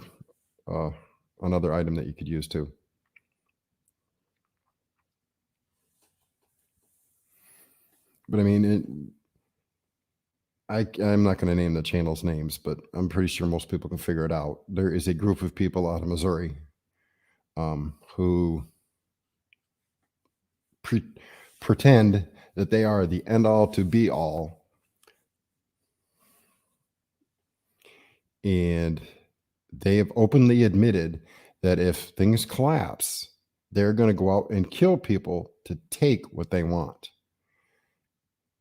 another item that you could use too. But I mean, I'm not going to name the channel's names, but I'm pretty sure most people can figure it out. There is a group of people out of Missouri who pretend that they are the end all to be all. And they have openly admitted that if things collapse, they're going to go out and kill people to take what they want.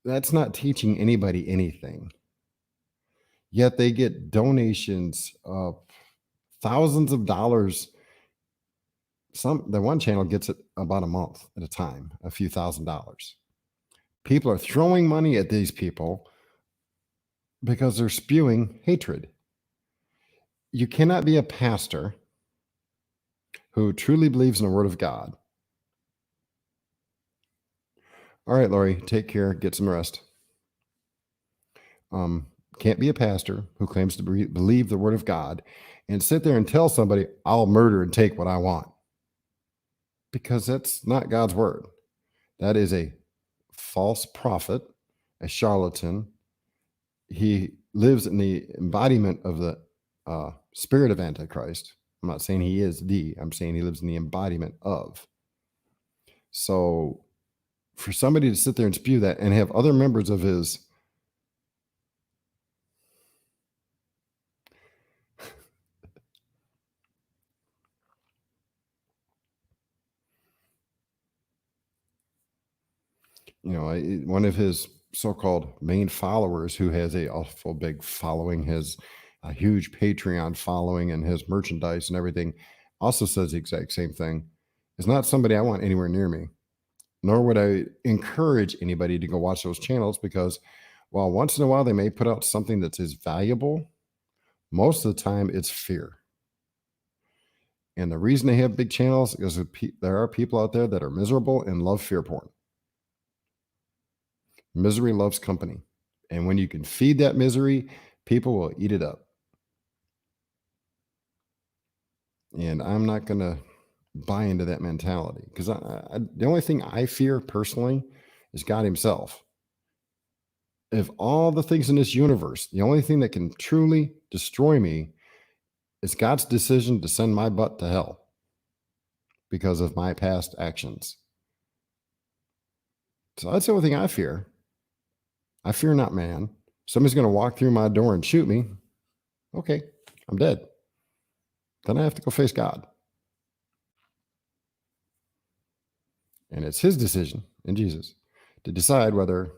That's not teaching anybody anything. Yet they get donations of thousands of dollars. The one channel gets it about a month at a time, a few $1,000s. People are throwing money at these people because they're spewing hatred. You cannot be a pastor who truly believes in the Word of God. All right, Lori, take care. Get some rest. Can't be a pastor who claims to believe the Word of God and sit there and tell somebody, I'll murder and take what I want. Because that's not God's Word. That is a false prophet, a charlatan. He lives in the embodiment of the spirit of Antichrist. I'm not saying he is I'm saying he lives in the embodiment of. So for somebody to sit there and spew that and have other members of his one of his so-called main followers who has a awful big following, has a huge Patreon following and has merchandise and everything, also says the exact same thing. Is not somebody I want anywhere near me, nor would I encourage anybody to go watch those channels, because while once in a while they may put out something that is valuable, most of the time it's fear. And the reason they have big channels is there are people out there that are miserable and love fear porn. Misery loves company. And when you can feed that misery, people will eat it up. And I'm not going to buy into that mentality, because the only thing I fear personally is God himself. Of all the things in this universe, the only thing that can truly destroy me is God's decision to send my butt to hell because of my past actions. So that's the only thing I fear. I fear not man. Somebody's going to walk through my door and shoot me. Okay, I'm dead. Then I have to go face God. And it's his decision in Jesus to decide whether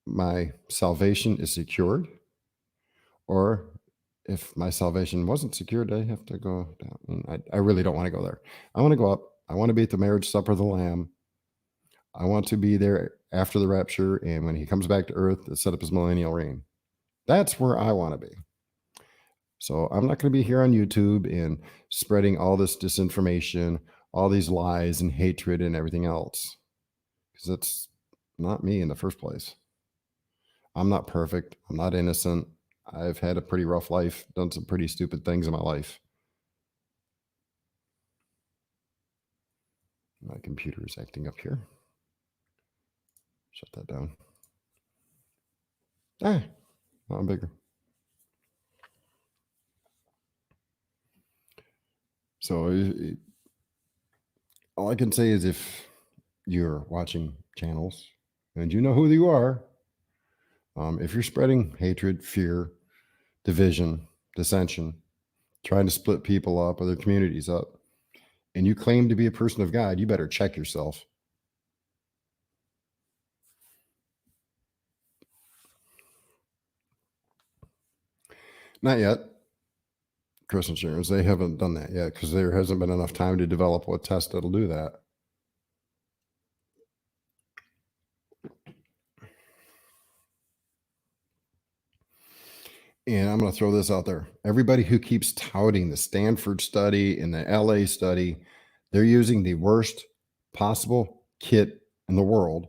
my salvation is secured, or if my salvation wasn't secured, I have to go down. I really don't want to go there. I want to go up. I want to be at the marriage supper of the Lamb. I want to be there after the rapture, and when he comes back to earth to set up his millennial reign. That's where I want to be. So I'm not going to be here on YouTube and spreading all this disinformation, all these lies and hatred and everything else, because that's not me in the first place. I'm not perfect. I'm not innocent. I've had a pretty rough life, done some pretty stupid things in my life. My computer is acting up here. Shut that down. Now I'm bigger. So all I can say is, if you're watching channels and you know who you are, if you're spreading hatred, fear, division, dissension, trying to split people up or their communities up, and you claim to be a person of God, you better check yourself. Not yet. Chris Insurance, they haven't done that yet because there hasn't been enough time to develop a test that'll do that. And I'm going to throw this out there. Everybody who keeps touting the Stanford study and the LA study, they're using the worst possible kit in the world.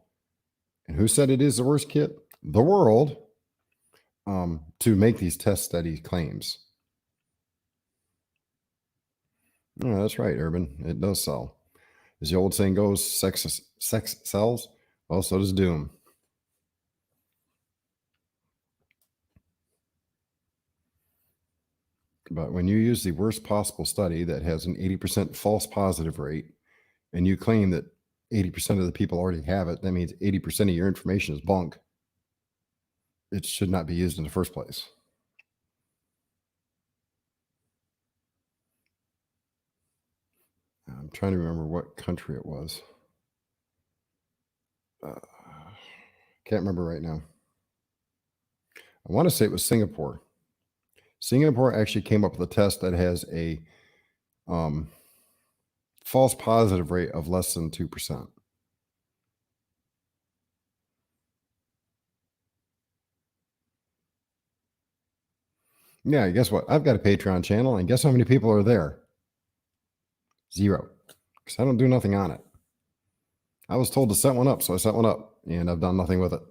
And who said it is the worst kit? The world, to make these test study claims. Oh, that's right, Urban. It does sell. As the old saying goes, sex sells. Well, so does doom. But when you use the worst possible study that has an 80% false positive rate, and you claim that 80% of the people already have it, that means 80% of your information is bunk. It should not be used in the first place. I'm trying to remember what country it was. Can't remember right now. I want to say it was Singapore. Singapore actually came up with a test that has a false positive rate of less than 2%. Yeah, guess what? I've got a Patreon channel, and guess how many people are there? 0. Because I don't do nothing on it. I was told to set one up, so I set one up, and I've done nothing with it.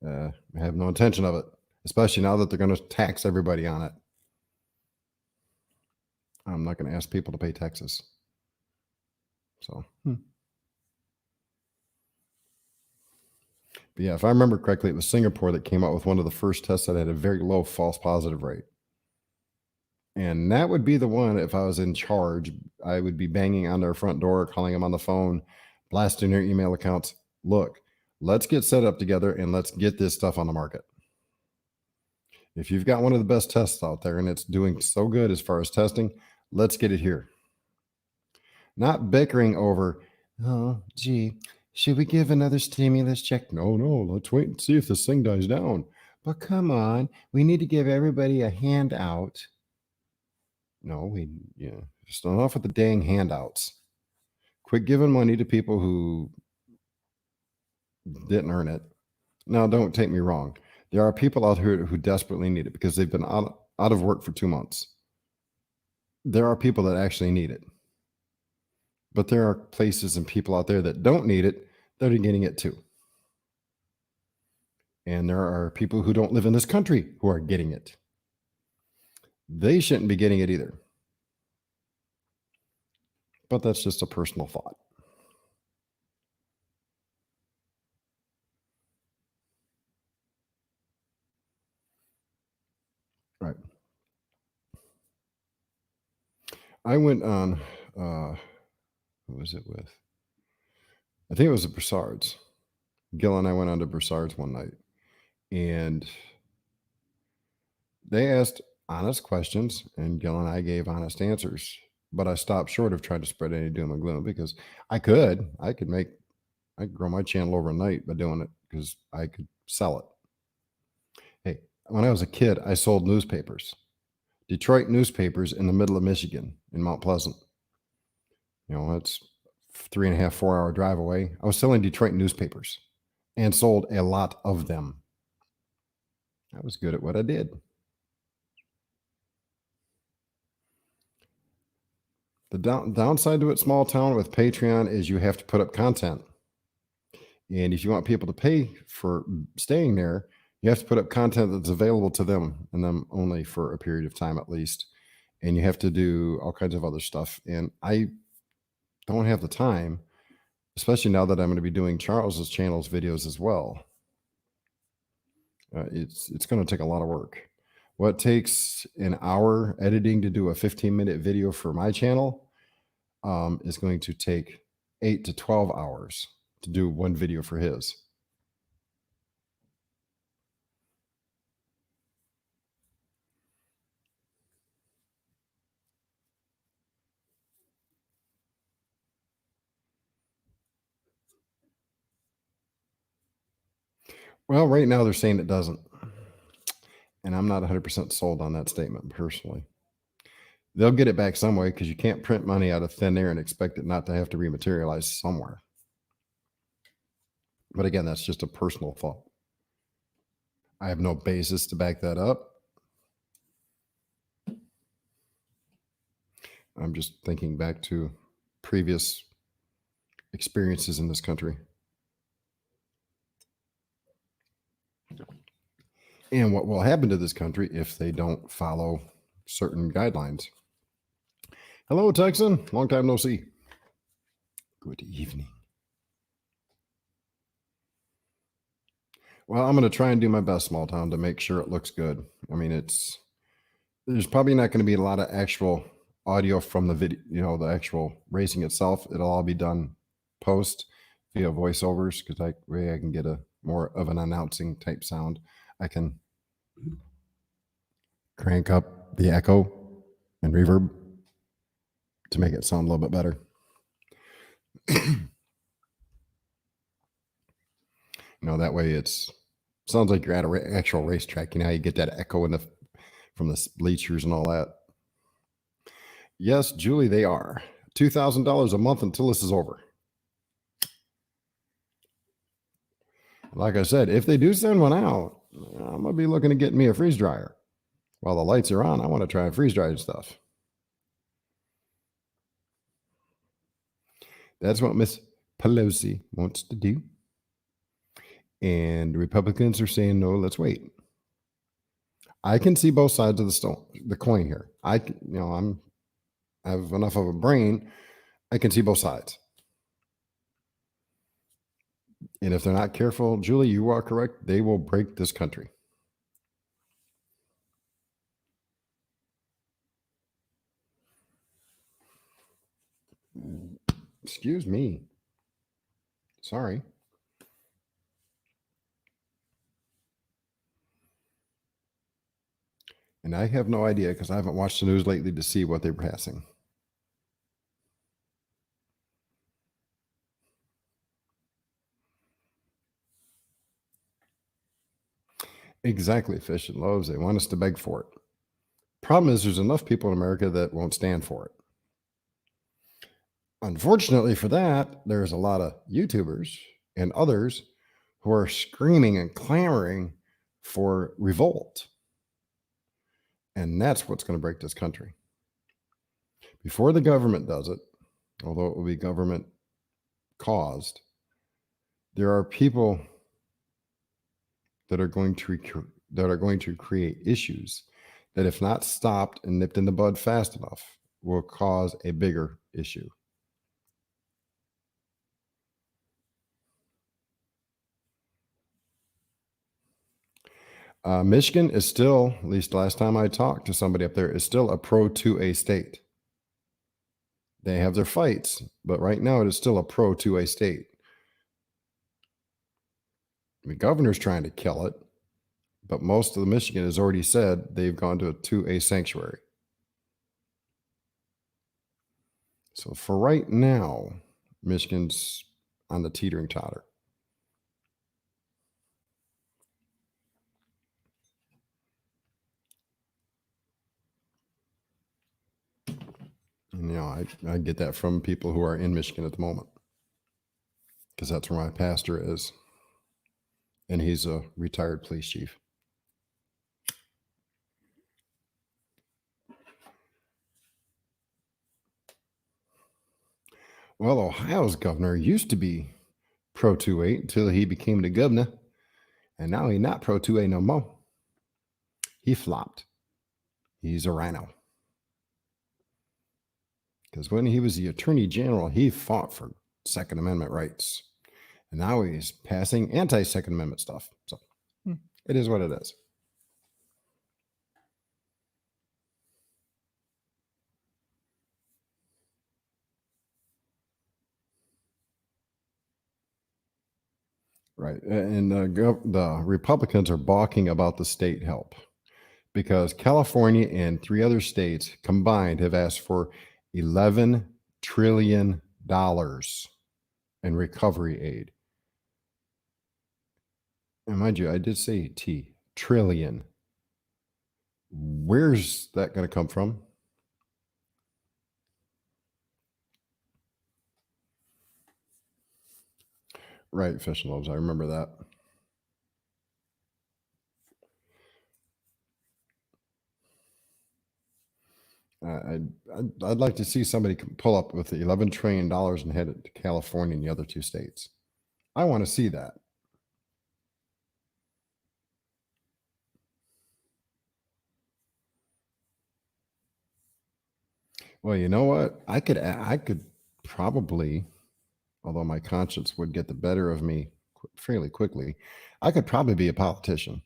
I have no intention of it, especially now that they're going to tax everybody on it. I'm not going to ask people to pay taxes. So, but yeah, if I remember correctly, it was Singapore that came out with one of the first tests that had a very low false positive rate. And that would be the one, if I was in charge, I would be banging on their front door, calling them on the phone, blasting their email accounts. Look, let's get set up together and let's get this stuff on the market. If you've got one of the best tests out there and it's doing so good as far as testing, let's get it here. Not bickering over, oh, gee, should we give another stimulus check? No, let's wait and see if this thing dies down. But come on, we need to give everybody a handout. No, just enough with the dang handouts. Quit giving money to people who didn't earn it. Now, don't take me wrong. There are people out here who desperately need it because they've been out of work for 2 months. There are people that actually need it. But there are places and people out there that don't need it that are getting it too. And there are people who don't live in this country who are getting it. They shouldn't be getting it either. But that's just a personal thought. Right. I went on, who was it with? I think it was the Broussards. Gil and I went on to Broussards one night. And they asked honest questions, and Gil and I gave honest answers. But I stopped short of trying to spread any doom and gloom because I could grow my channel overnight by doing it because I could sell it. Hey, when I was a kid, I sold newspapers, Detroit newspapers in the middle of Michigan in Mount Pleasant. It's 3.5, 4 hour drive away. I was selling Detroit newspapers and sold a lot of them. I was good at what I did. The downside to it, small town with Patreon, is you have to put up content. And if you want people to pay for staying there, you have to put up content that's available to them and them only for a period of time at least. And you have to do all kinds of other stuff. And I don't have the time, especially now that I'm going to be doing Charles's channel's videos as well. It's going to take a lot of work. What takes an hour editing to do a 15-minute video for my channel is going to take 8 to 12 hours to do one video for his. Well, right now they're saying it doesn't. And I'm not 100% sold on that statement personally. They'll get it back some way because you can't print money out of thin air and expect it not to have to rematerialize somewhere. But again, that's just a personal thought. I have no basis to back that up. I'm just thinking back to previous experiences in this country. And what will happen to this country if they don't follow certain guidelines. Hello, Texan. Long time no see. Good evening. Well, I'm going to try and do my best, small town, to make sure it looks good. I mean, there's probably not going to be a lot of actual audio from the video, the actual racing itself. It'll all be done post via voiceovers because I can get a more of an announcing type sound. I can crank up the echo and reverb to make it sound a little bit better. That way sounds like you're at an actual racetrack. You get that echo from the bleachers and all that. Yes, Julie, they are. $2,000 a month until this is over. Like I said, if they do send one out, I'm going to be looking to get me a freeze dryer. While the lights are on, I want to try freeze dried stuff. That's what Miss Pelosi wants to do. And the Republicans are saying, no, let's wait. I can see both sides of the coin here. I have enough of a brain. I can see both sides. And if they're not careful, Julie, you are correct. They will break this country. Excuse me. Sorry. And I have no idea because I haven't watched the news lately to see what they're passing. Exactly, Fish and Loaves. They want us to beg for it. Problem is, there's enough people in America that won't stand for it. Unfortunately for that, there's a lot of YouTubers and others who are screaming and clamoring for revolt. And that's what's going to break this country. Before the government does it, although it will be government caused, there are people that are going to create issues that, if not stopped and nipped in the bud fast enough, will cause a bigger issue. Michigan is still, at least last time I talked to somebody up there, is still a pro 2A state. They have their fights, but right now it is still a pro 2A state. The governor's trying to kill it, but most of the Michigan has already said they've gone to a 2A sanctuary. So for right now, Michigan's on the teetering totter. And, I get that from people who are in Michigan at the moment, because that's where my pastor is, and he's a retired police chief. Well, Ohio's governor used to be pro 2A until he became the governor, and now he's not pro 2A no more. He flopped. He's a rhino. Because when he was the attorney general, he fought for Second Amendment rights. And now he's passing anti-Second Amendment stuff. So it is what it is. Right. And the Republicans are balking about the state help, because California and 3 other states combined have asked for $11 trillion in recovery aid. And mind you, I did say trillion. Where's that going to come from? Right, Fish and Loaves. I remember that. I'd like to see somebody pull up with the $11 trillion and head it to California and the other 2 states. I want to see that. Well, you know what? I could probably, although my conscience would get the better of me fairly quickly, I could probably be a politician.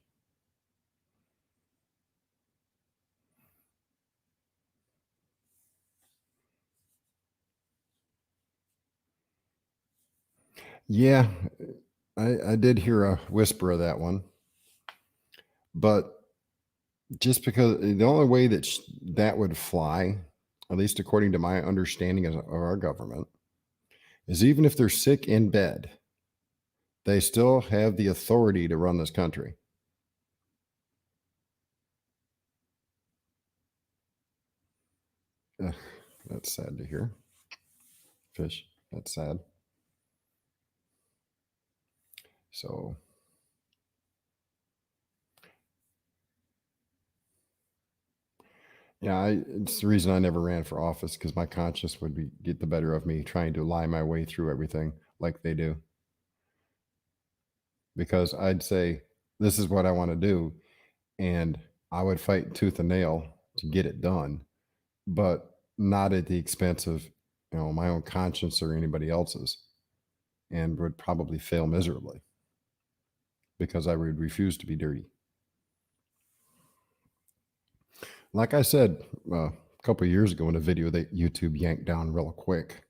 Yeah, I did hear a whisper of that one. But just because the only way that that would fly, at least according to my understanding of our government, is even if they're sick in bed, they still have the authority to run this country. That's sad to hear. Fish, that's sad. So Yeah, it's the reason I never ran for office because my conscience would get the better of me trying to lie my way through everything like they do. Because I'd say, this is what I want to do. And I would fight tooth and nail to get it done, but not at the expense of, my own conscience or anybody else's, and would probably fail miserably because I would refuse to be dirty. Like I said a couple of years ago in a video that YouTube yanked down real quick,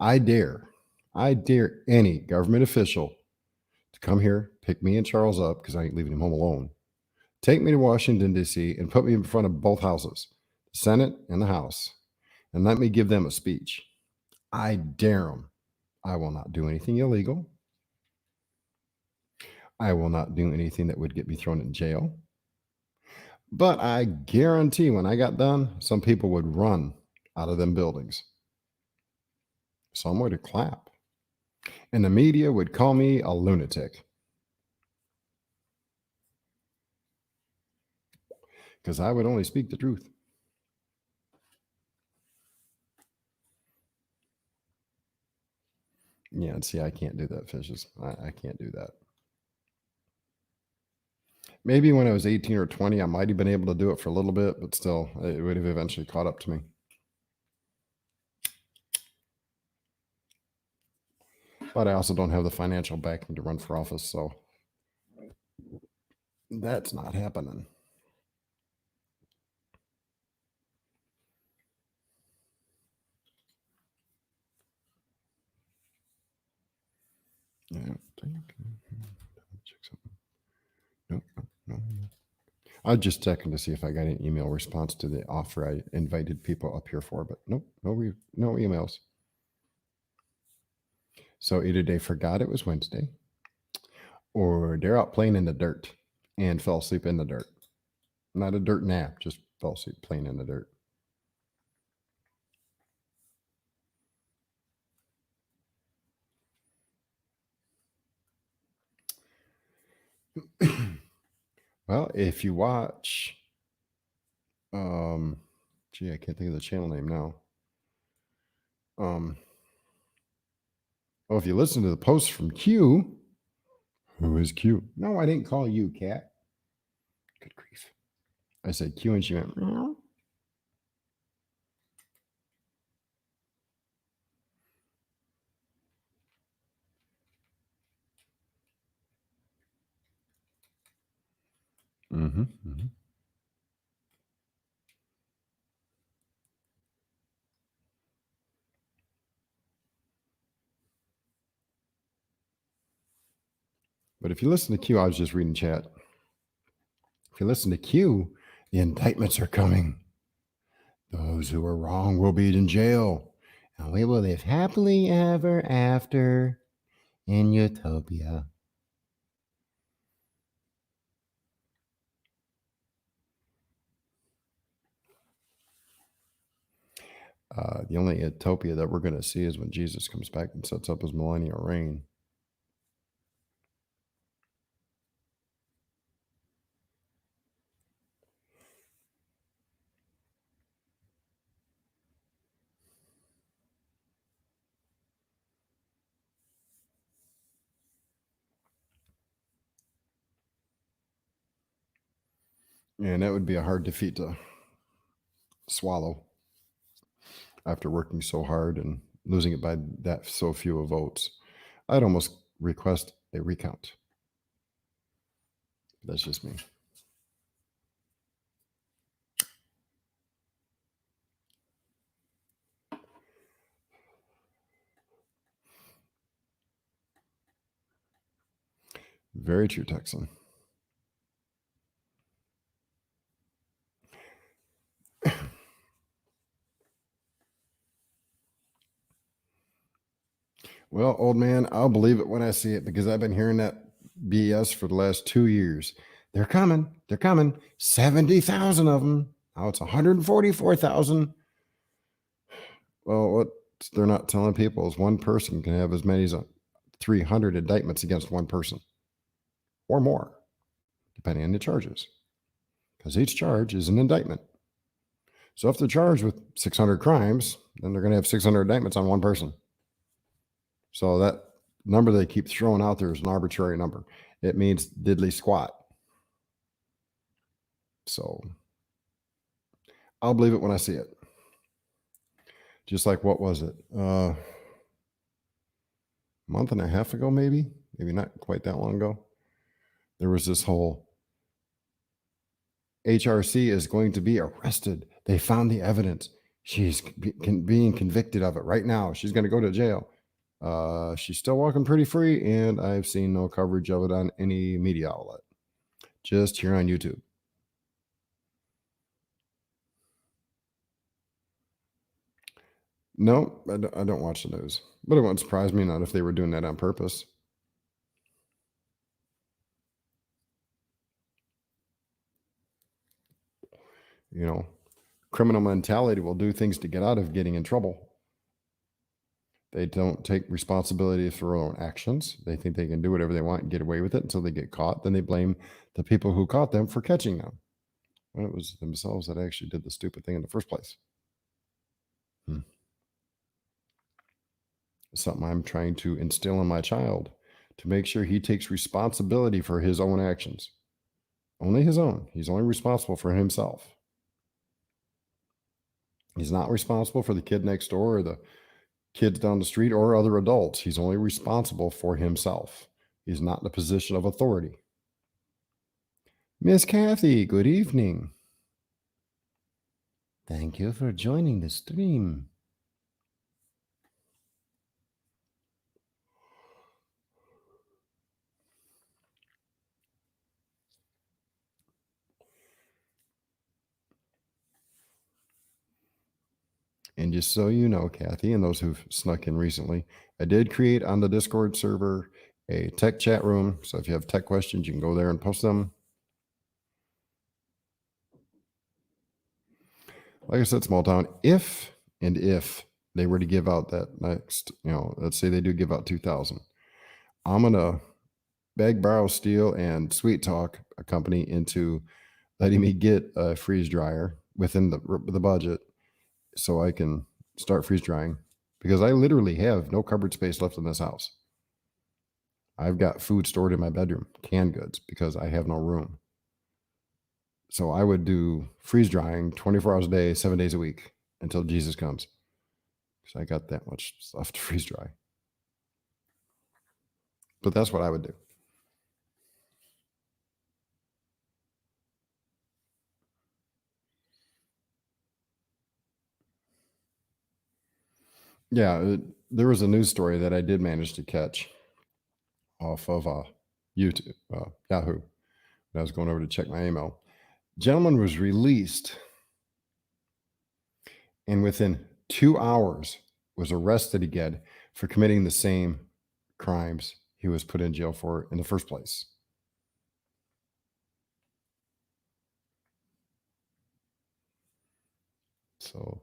I dare any government official to come here, pick me and Charles up because I ain't leaving him home alone. Take me to Washington, D.C., and put me in front of both houses, the Senate and the House, and let me give them a speech. I dare them. I will not do anything illegal. I will not do anything that would get me thrown in jail. But I guarantee when I got done, some people would run out of them buildings. Some would clap. And the media would call me a lunatic. Because I would only speak the truth. Yeah, and see, I can't do that, fishes. I can't do that. Maybe when I was 18 or 20, I might have been able to do it for a little bit, but still, it would have eventually caught up to me. But I also don't have the financial backing to run for office, so that's not happening. Yeah. Check something. Nope. No. I was just checking to see if I got an email response to the offer I invited people up here for, but nope, no emails. So either they forgot it was Wednesday, or they're out playing in the dirt and fell asleep in the dirt. Not a dirt nap, just fell asleep playing in the dirt. Well, if you watch, I can't think of the channel name now. If you listen to the post from Q, who is Q? No, I didn't call you, cat. Good grief. I said Q and she went, meow. Mm-hmm. But if you listen to Q, I was just reading chat. If you listen to Q, the indictments are coming. Those who are wrong will be in jail, and we will live happily ever after in utopia. The only utopia that we're going to see is when Jesus comes back and sets up his millennial reign. And that would be a hard defeat to swallow after working so hard and losing it by that so few of votes. I'd almost request a recount. That's just me. Very true, Texan. Well, old man, I'll believe it when I see it because I've been hearing that BS for the last 2 years. They're coming. They're coming. 70,000 of them. Now it's 144,000. Well, what they're not telling people is one person can have as many as 300 indictments against one person or more, depending on the charges, because each charge is an indictment. So if they're charged with 600 crimes, then they're going to have 600 indictments on one person. So that number they keep throwing out there is an arbitrary number. It means diddly squat. So I'll believe it when I see it. Just like, what was it? A month and a half ago, maybe not quite that long ago. There was this whole HRC is going to be arrested. They found the evidence. She's being convicted of it right now. She's going to go to jail. She's still walking pretty free, and I've seen no coverage of it on any media outlet. Just here on YouTube. No, I don't watch the news. But it wouldn't surprise me not if they were doing that on purpose. You know, criminal mentality will do things to get out of getting in trouble. They don't take responsibility for their own actions. They think they can do whatever they want and get away with it until they get caught. Then they blame the people who caught them for catching them. When it was themselves that actually did the stupid thing in the first place. It's something I'm trying to instill in my child to make sure he takes responsibility for his own actions. Only his own. He's only responsible for himself. He's not responsible for the kid next door or the kids down the street or other adults. He's only responsible for himself. He's not in a position of authority. Miss Kathy, good evening. Thank you for joining the stream. And just so you know, Kathy, and those who've snuck in recently, I did create on the Discord server a tech chat room. So if you have tech questions, you can go there and post them. Like I said, small town, if they were to give out that next, let's say they do give out 2,000, I'm going to beg, borrow, steal, and sweet talk a company into letting me get a freeze dryer within the budget so I can start freeze drying, because I literally have no cupboard space left in this house. I've got food stored in my bedroom, canned goods, because I have no room. So I would do freeze drying 24 hours a day, 7 days a week until Jesus comes. Because I got that much stuff to freeze dry. But that's what I would do. Yeah, there was a news story that I did manage to catch off of YouTube, Yahoo. When I was going over to check my email. Gentleman was released and within 2 hours was arrested again for committing the same crimes he was put in jail for in the first place. So,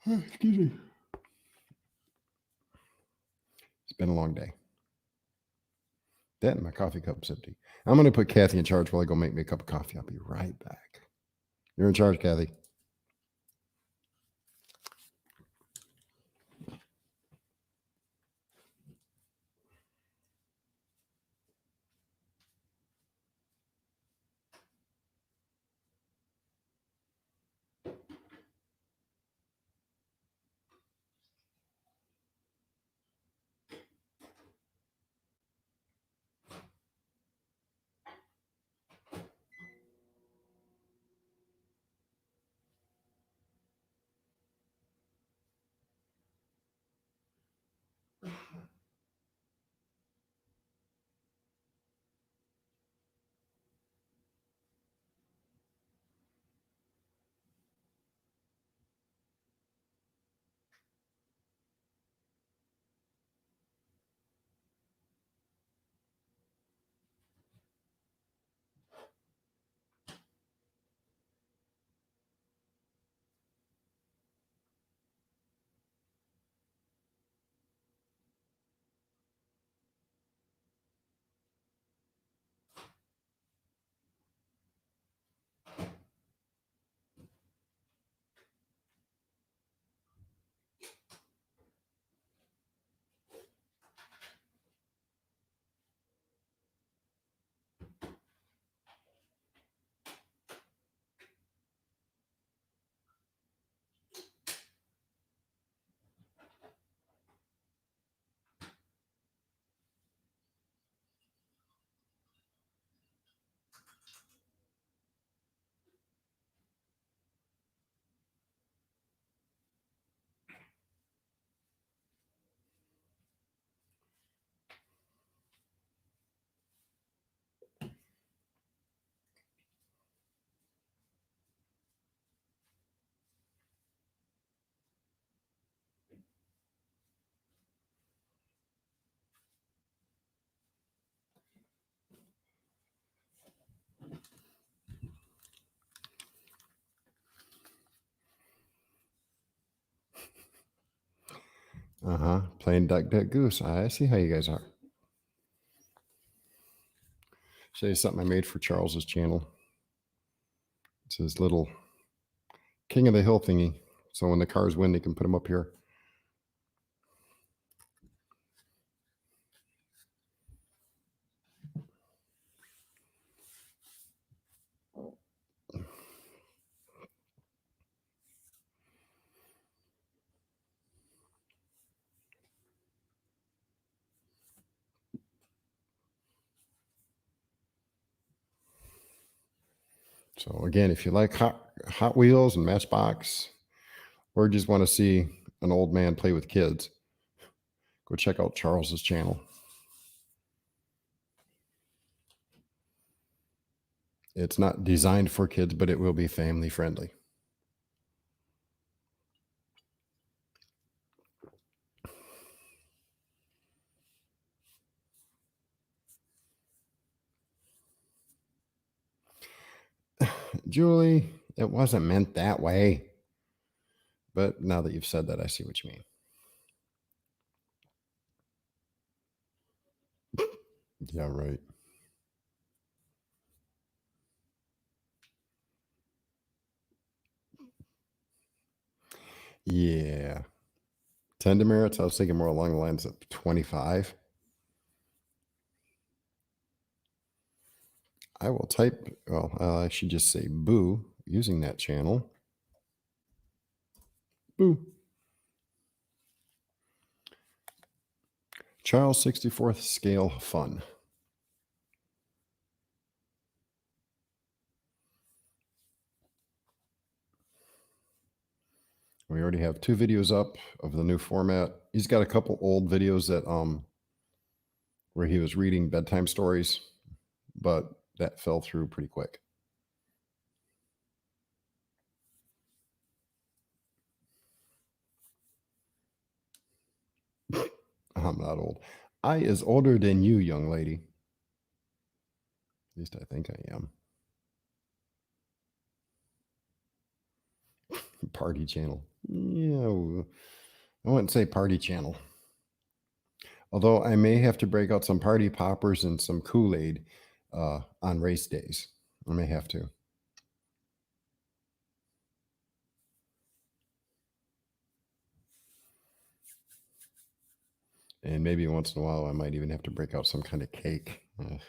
excuse me. It's been a long day. That and my coffee cup's empty. I'm going to put Kathy in charge while I go make me a cup of coffee. I'll be right back. You're in charge, Kathy. Playing Duck Duck Goose. I see how you guys are. Show you something I made for Charles's channel. It's his little King of the Hill thingy. So when the cars win, they can put them up here. So again, if you like Hot Wheels and Matchbox, or just want to see an old man play with kids, go check out Charles's channel. It's not designed for kids, but it will be family friendly. Julie, it wasn't meant that way. But now that you've said that, I see what you mean. Yeah, right. Yeah. 10 demerits, I was thinking more along the lines of 25. I will type, well, I should just say boo using that channel. Boo. Charles 64th scale fun. We already have 2 videos up of the new format. He's got a couple old videos that where he was reading bedtime stories, but that fell through pretty quick. I'm not old. I is older than you, young lady. At least I think I am. Party channel. Yeah, I wouldn't say party channel. Although I may have to break out some party poppers and some Kool-Aid on race days. I may have to. And maybe once in a while, I might even have to break out some kind of cake. But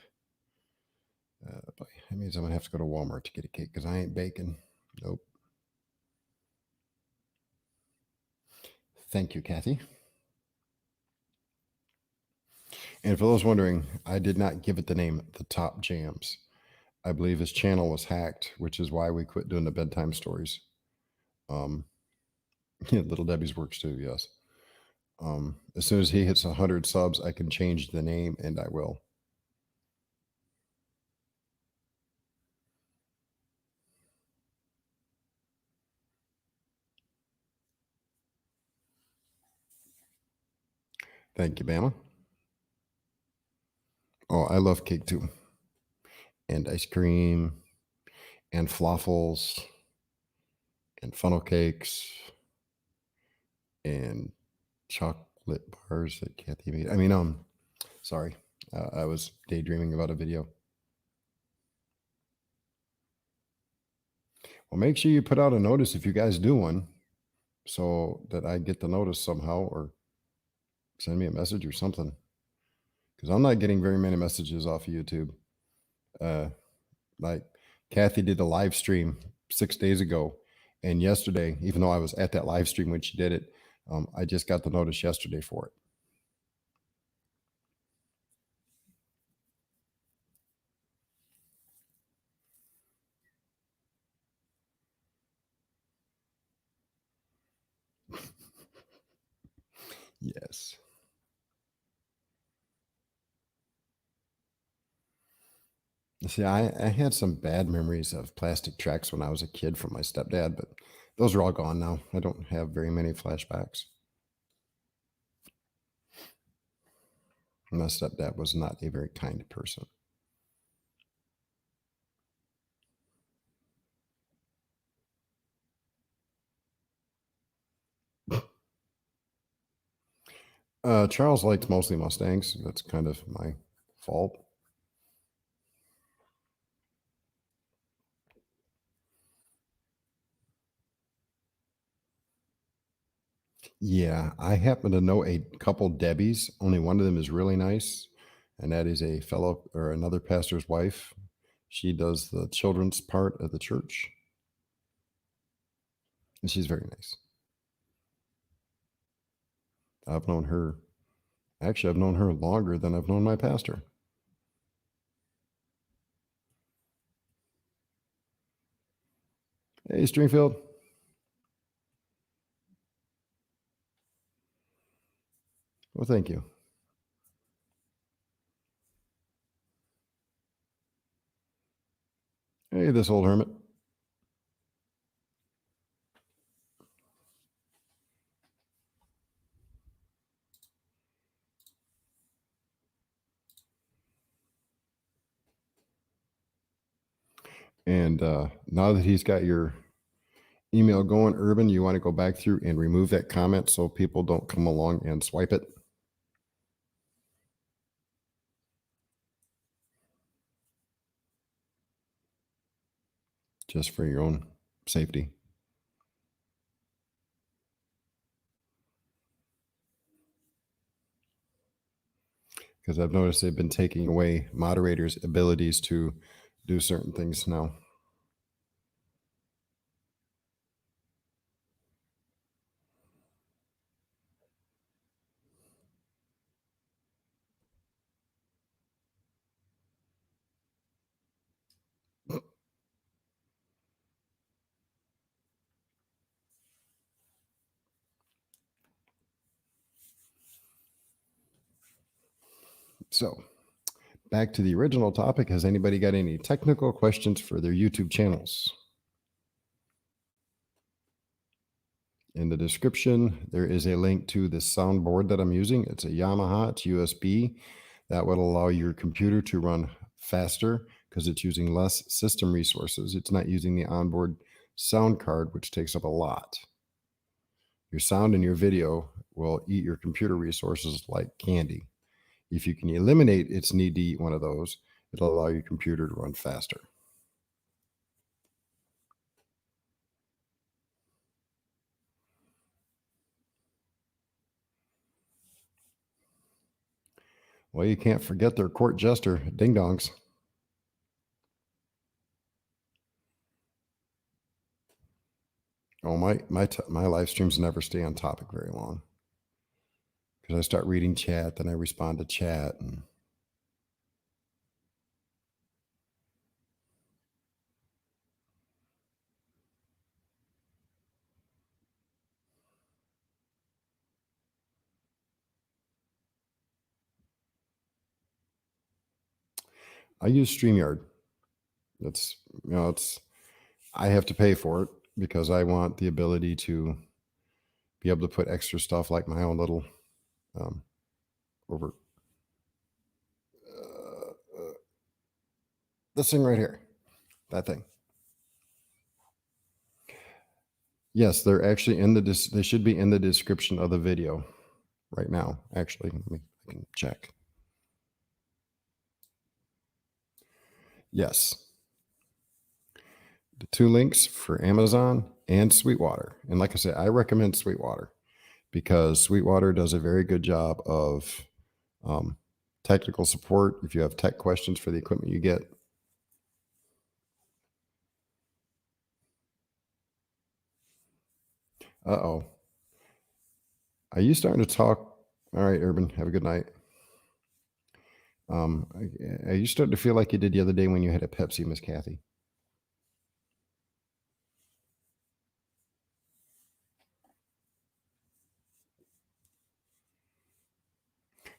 that means I'm going to have to go to Walmart to get a cake because I ain't baking. Nope. Thank you, Kathy. And for those wondering, I did not give it the name The Top Jams. I believe his channel was hacked, which is why we quit doing the bedtime stories. Little Debbie's works too, yes. As soon as he hits 100 subs, I can change the name, and I will. Thank you, Bama. Oh, I love cake too. And ice cream, and fluffles, and funnel cakes, and chocolate bars that Kathy made. I mean, sorry, I was daydreaming about a video. Well, make sure you put out a notice if you guys do one so that I get the notice somehow, or send me a message or something. Because I'm not getting very many messages off of YouTube. Like Kathy did a live stream 6 days ago. And yesterday, even though I was at that live stream when she did it, I just got the notice yesterday for it. Yes. See, I had some bad memories of plastic tracks when I was a kid from my stepdad, but those are all gone now. I don't have very many flashbacks. My stepdad was not a very kind person. Charles likes mostly Mustangs. That's kind of my fault. Yeah, I happen to know a couple Debbies. Only one of them is really nice, and that is a fellow or another pastor's wife. She does the children's part of the church, and she's very nice. I've known her. Actually, I've known her longer than I've known my pastor. Hey, Stringfield. Well, thank you. Hey, this old hermit. And now that he's got your email going, Urban, you want to go back through and remove that comment so people don't come along and swipe it? Just for your own safety. Because I've noticed they've been taking away moderators' abilities to do certain things now. So back to the original topic. Has anybody got any technical questions for their YouTube channels? In the description, there is a link to the soundboard that I'm using. It's a Yamaha, it's USB. That would allow your computer to run faster because it's using less system resources. It's not using the onboard sound card, which takes up a lot. Your sound and your video will eat your computer resources like candy. If you can eliminate its need to eat one of those, it'll allow your computer to run faster. Well, you can't forget their court jester, ding dongs. Oh, my live streams never stay on topic very long because I start reading chat, then I respond to chat, and I use StreamYard. It's I have to pay for it because I want the ability to be able to put extra stuff like my own little over this thing right here, that thing. Yes, they're actually in the they should be in the description of the video right now. Actually, I can check. Yes. The two links for Amazon and Sweetwater. And like I said, I recommend Sweetwater because Sweetwater does a very good job of technical support. If you have tech questions for the equipment you get. Uh-oh. Are you starting to talk? All right, Urban, have a good night. Are you starting to feel like you did the other day when you had a Pepsi, Miss Kathy?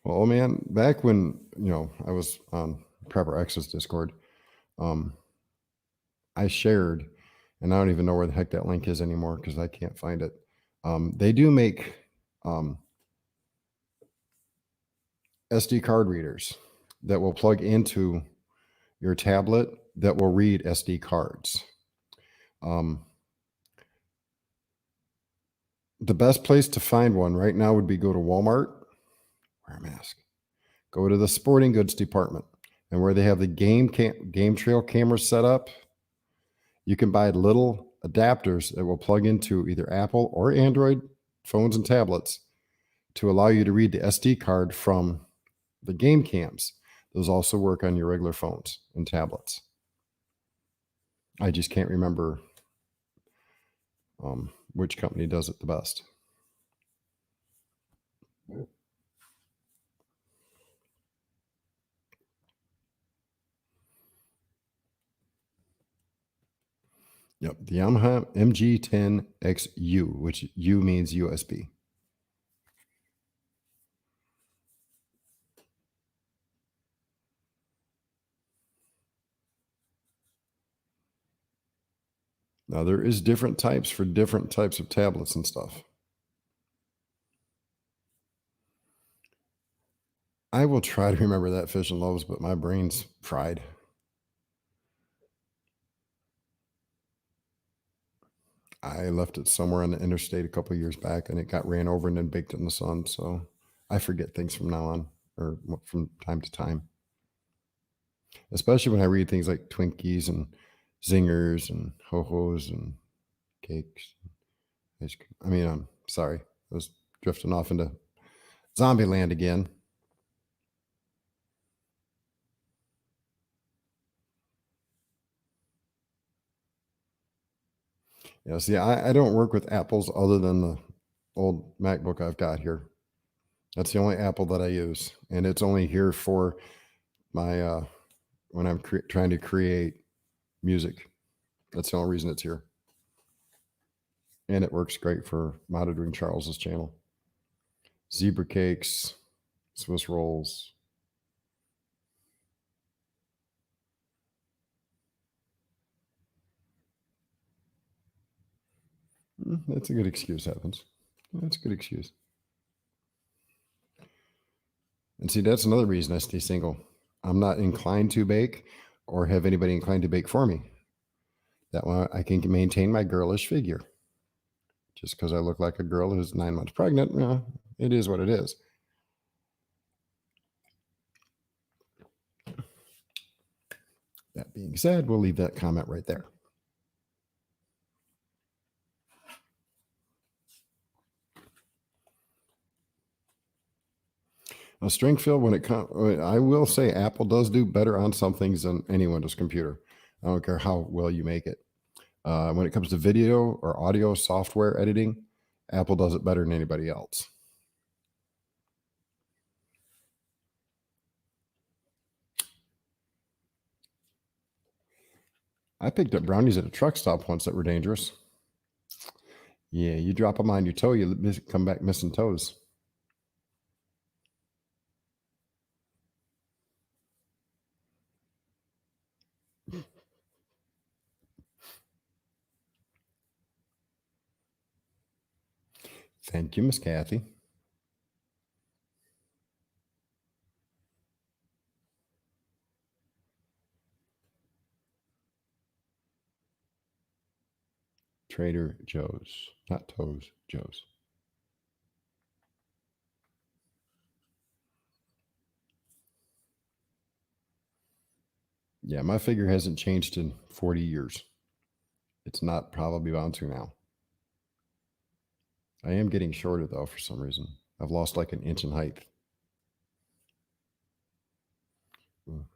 Well, oh man, back when I was on Prepper X's Discord, I shared, and I don't even know where the heck that link is anymore because I can't find it. They do make SD card readers that will plug into your tablet that will read SD cards. The best place to find one right now would be go to Walmart Wear a mask. Go to the sporting goods department, and where they have the game trail cameras set up, you can buy little adapters that will plug into either Apple or Android phones and tablets to allow you to read the SD card from the game cams. Those also work on your regular phones and tablets. I just can't remember which company does it the best. Yep, the Yamaha MG10XU, which U means USB. Now, there is different types for different types of tablets and stuff. I will try to remember that Fish and Loaves, but my brain's fried. I left it somewhere on the interstate a couple of years back, and it got ran over and then baked in the sun. So I forget things from now on, or from time to time. Especially when I read things like Twinkies and Zingers and Ho-Hos and cakes. I mean, I'm sorry. I was drifting off into zombie land again. Yeah, see, I don't work with apples other than the old MacBook I've got here. That's the only Apple that I use, and it's only here for my when I'm trying to create music. That's the only reason it's here, and it works great for monitoring Charles's channel. Zebra cakes, Swiss rolls. That's a good excuse, Evans. That's a good excuse. And see, that's another reason I stay single. I'm not inclined to bake or have anybody inclined to bake for me. That way I can maintain my girlish figure. Just because I look like a girl who's 9 months pregnant, it is what it is. That being said, we'll leave that comment right there. Now, Stringfield, when it comes, I will say Apple does do better on some things than any Windows computer. I don't care how well you make it. When it comes to video or audio software editing, Apple does it better than anybody else. I picked up brownies at a truck stop once that were dangerous. Yeah, you drop them on your toe, you come back missing toes. Thank you, Miss Kathy. Trader Joe's, not Toes, Joe's. Yeah, my figure hasn't changed in 40 years. It's not probably bound to now. I am getting shorter, though, for some reason. I've lost like an inch in height.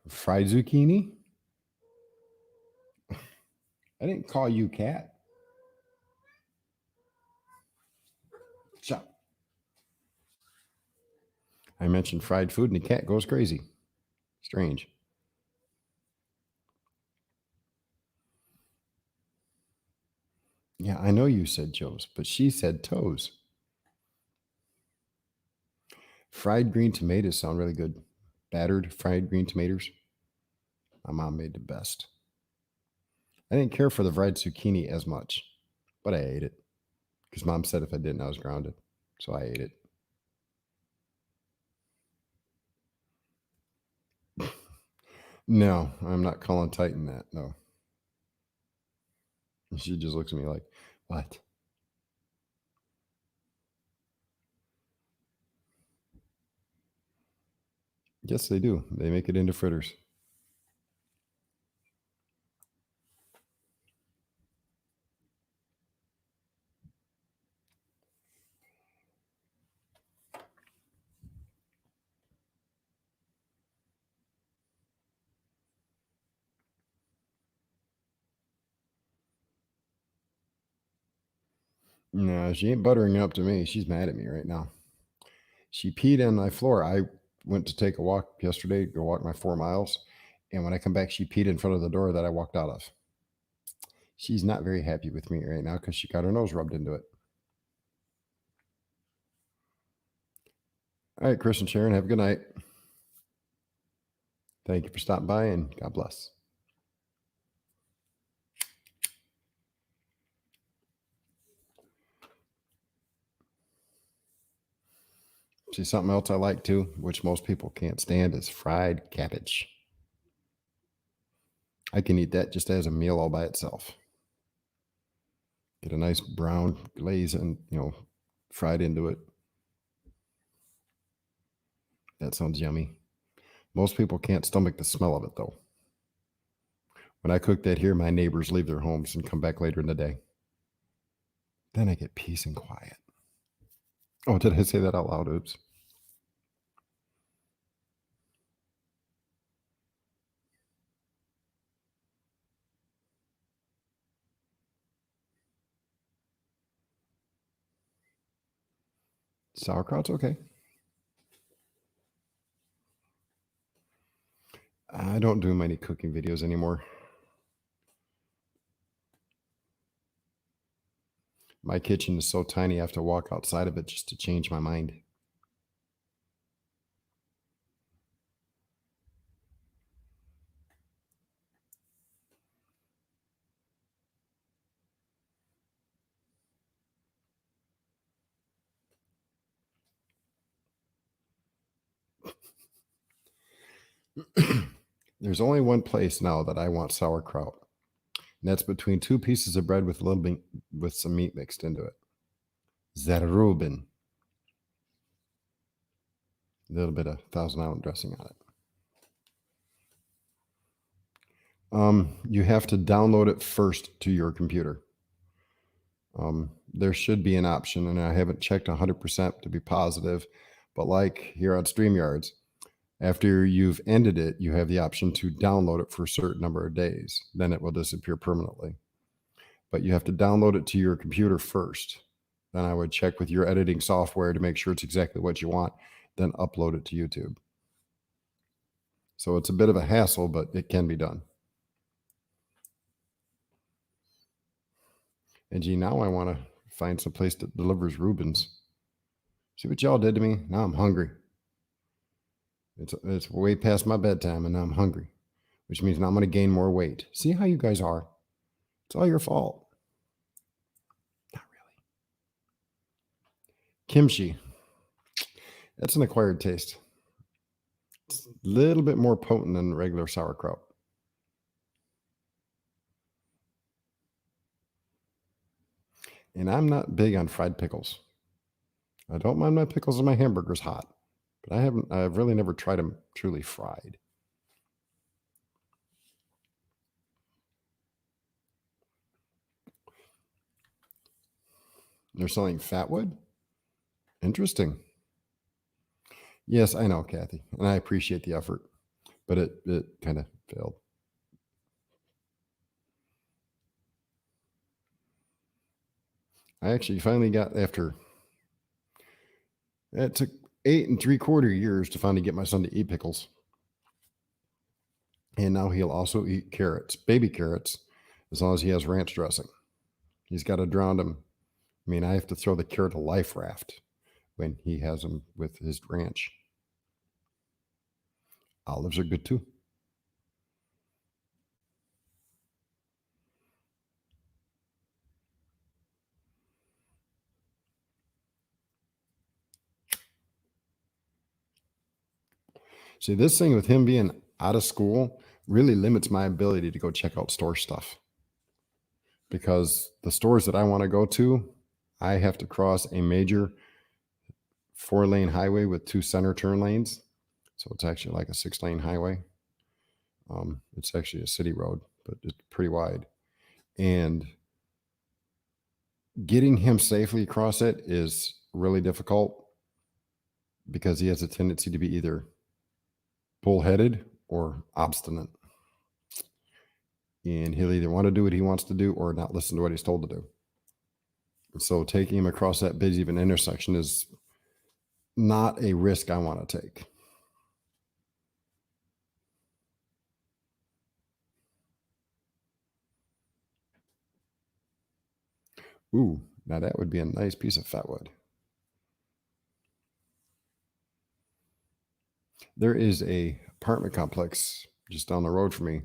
Fried zucchini? I didn't call you cat. Shut. I mentioned fried food and the cat goes crazy. Strange. Yeah, I know you said Joe's, but she said toes. Fried green tomatoes sound really good. Battered fried green tomatoes. My mom made the best. I didn't care for the fried zucchini as much, but I ate it because mom said if I didn't, I was grounded. So I ate it. No, I'm not calling Titan that. No. She just looks at me like, what? Yes, they do. They make it into fritters. No, she ain't buttering it up to me. She's mad at me right now. She peed on my floor. I went to take a walk yesterday, go walk my 4 miles. And when I come back, she peed in front of the door that I walked out of. She's not very happy with me right now because she got her nose rubbed into it. All right, Chris and Sharon, have a good night. Thank you for stopping by, and God bless. See, something else I like too, which most people can't stand, is fried cabbage. I can eat that just as a meal all by itself. Get a nice brown glaze and, fried into it. That sounds yummy. Most people can't stomach the smell of it, though. When I cook that here, my neighbors leave their homes and come back later in the day. Then I get peace and quiet. Oh, did I say that out loud? Oops. Sauerkraut's okay. I don't do many cooking videos anymore. My kitchen is so tiny, I have to walk outside of it just to change my mind. There's only one place now that I want sauerkraut, and that's between 2 pieces of bread with a little bit with some meat mixed into it. Zerruben. A little bit of Thousand Island dressing on it. You have to download it first to your computer. There should be an option, and I haven't checked 100% to be positive, but like here on StreamYards, after you've ended it, you have the option to download it for a certain number of days. Then it will disappear permanently. But you have to download it to your computer first. Then I would check with your editing software to make sure it's exactly what you want, then upload it to YouTube. So it's a bit of a hassle, but it can be done. And gee, now I want to find some place that delivers Reubens. See what y'all did to me? Now I'm hungry. It's way past my bedtime, and now I'm hungry, which means now I'm going to gain more weight. See how you guys are? It's all your fault. Not really. Kimchi. That's an acquired taste. It's a little bit more potent than regular sauerkraut. And I'm not big on fried pickles. I don't mind my pickles and my hamburgers hot, but I've really never tried them truly fried. They're selling Fatwood? Interesting. Yes, I know, Kathy, and I appreciate the effort, but it kind of failed. I actually finally got, after it took 8 3/4 years to finally get my son to eat pickles. And now he'll also eat carrots, baby carrots, as long as he has ranch dressing. He's got to drown them. I mean, I have to throw the carrot a life raft when he has them with his ranch. Olives are good too. See, this thing with him being out of school really limits my ability to go check out store stuff, because the stores that I want to go to, I have to cross a major 4-lane highway with 2 center turn lanes. So it's actually like a 6-lane highway. It's actually a city road, but it's pretty wide. And getting him safely across it is really difficult because he has a tendency to be either bullheaded or obstinate. And he'll either want to do what he wants to do or not listen to what he's told to do. So taking him across that busy of an intersection is not a risk I want to take. Ooh, now that would be a nice piece of fatwood. There is a apartment complex just down the road from me.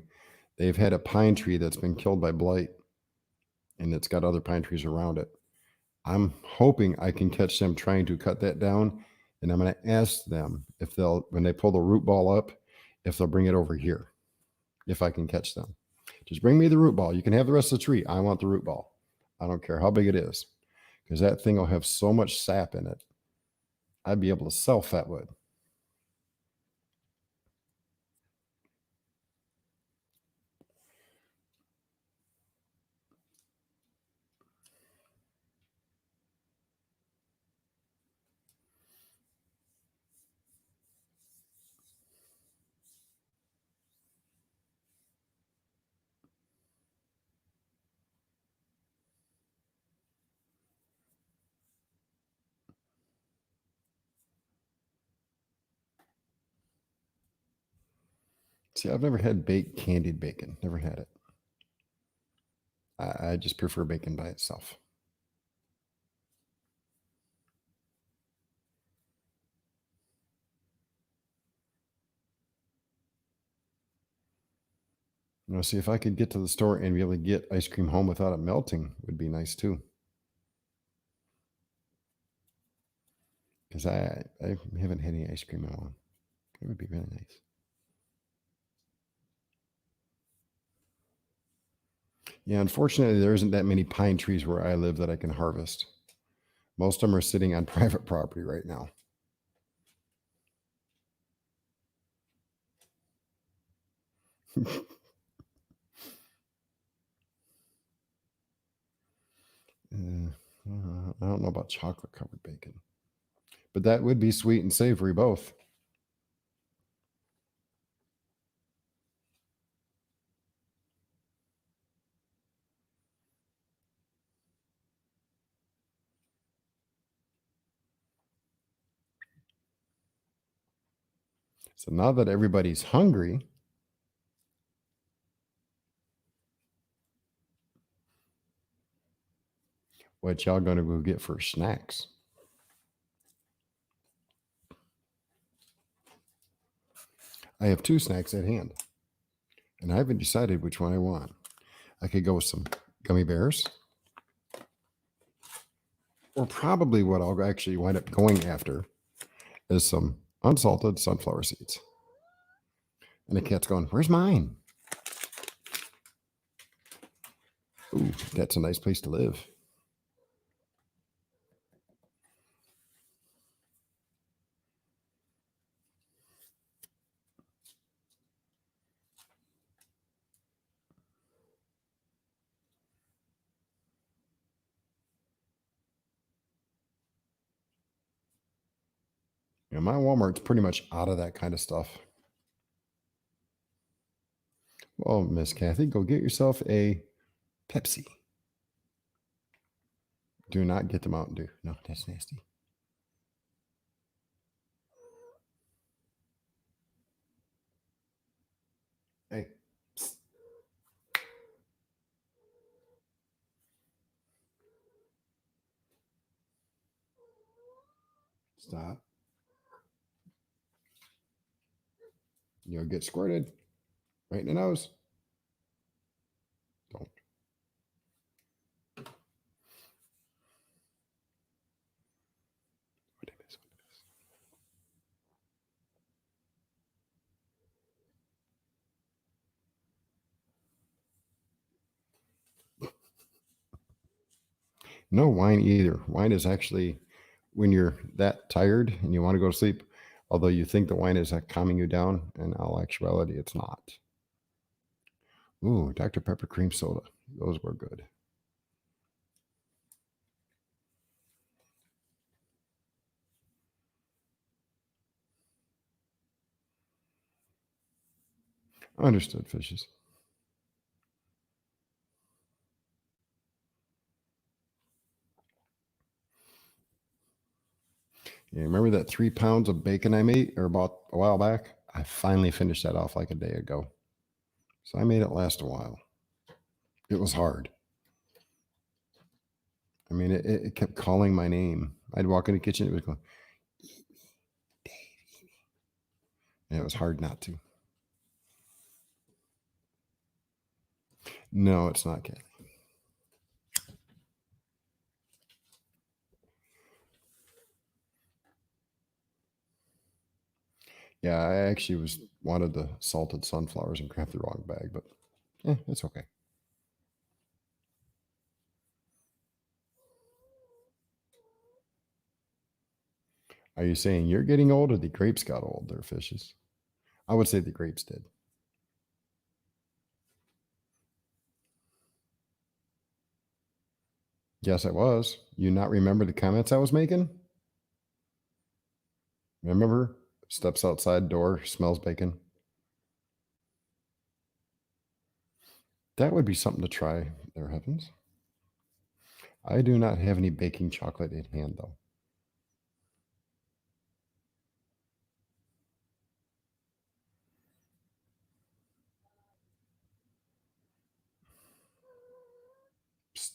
They've had a pine tree that's been killed by blight, and it's got other pine trees around it. I'm hoping I can catch them trying to cut that down, and I'm going to ask them if they'll, when they pull the root ball up, if they'll bring it over here, if I can catch them. Just bring me the root ball. You can have the rest of the tree. I want the root ball. I don't care how big it is, because that thing will have so much sap in it. I'd be able to sell fatwood. See, I've never had baked candied bacon. Never had it. I just prefer bacon by itself. See if I could get to the store and be able to get ice cream home without it melting would be nice too. Because I haven't had any ice cream in a while. It would be really nice. Yeah, unfortunately, there isn't that many pine trees where I live that I can harvest. Most of them are sitting on private property right now. I don't know about chocolate covered bacon, but that would be sweet and savory both. So now that everybody's hungry, what y'all gonna go get for snacks? I have 2 snacks at hand, and I haven't decided which one I want. I could go with some gummy bears, or probably what I'll actually wind up going after is some unsalted sunflower seeds. And the cat's going, "Where's mine?" Ooh, that's a nice place to live. My Walmart's pretty much out of that kind of stuff. Well, Miss Kathy, go get yourself a Pepsi. Do not get the Mountain Dew. No, that's nasty. Hey. Psst. Stop. You'll get squirted right in the nose. Don't. What it is. No wine either. Wine is actually when you're that tired and you want to go to sleep. Although you think the wine is calming you down, in all actuality, it's not. Ooh, Dr. Pepper cream soda. Those were good. Understood, fishes. Yeah, remember that 3 pounds of bacon I made or about a while back? I finally finished that off like a day ago. So I made it last a while. It was hard. I mean, it kept calling my name. I'd walk in the kitchen, it was going, and it was hard not to. No, it's not Kathy. Yeah, I actually wanted the salted sunflowers and grabbed the wrong bag, but it's okay. Are you saying you're getting old or the grapes got old there, fishes? I would say the grapes did. Yes, I was. You not remember the comments I was making? Remember? Steps outside door, smells bacon. That would be something to try there, Heavens. I do not have any baking chocolate in hand, though. Psst.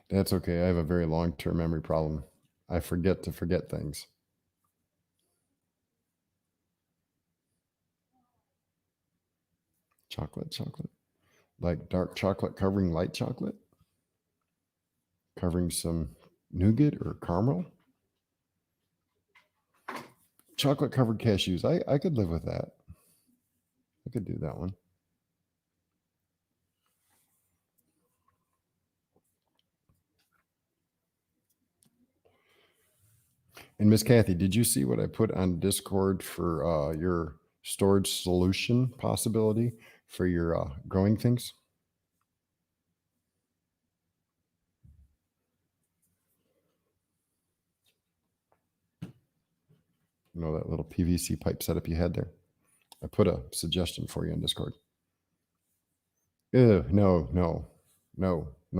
That's okay. I have a very long-term memory problem. I forget to forget things. Chocolate. Like dark chocolate covering light chocolate? Covering some nougat or caramel? Chocolate covered cashews. I could live with that. I could do that one. And Miss Kathy, did you see what I put on Discord for your storage solution possibility for your growing things? You know, that little PVC pipe setup you had there? I put a suggestion for you on Discord. Ew, no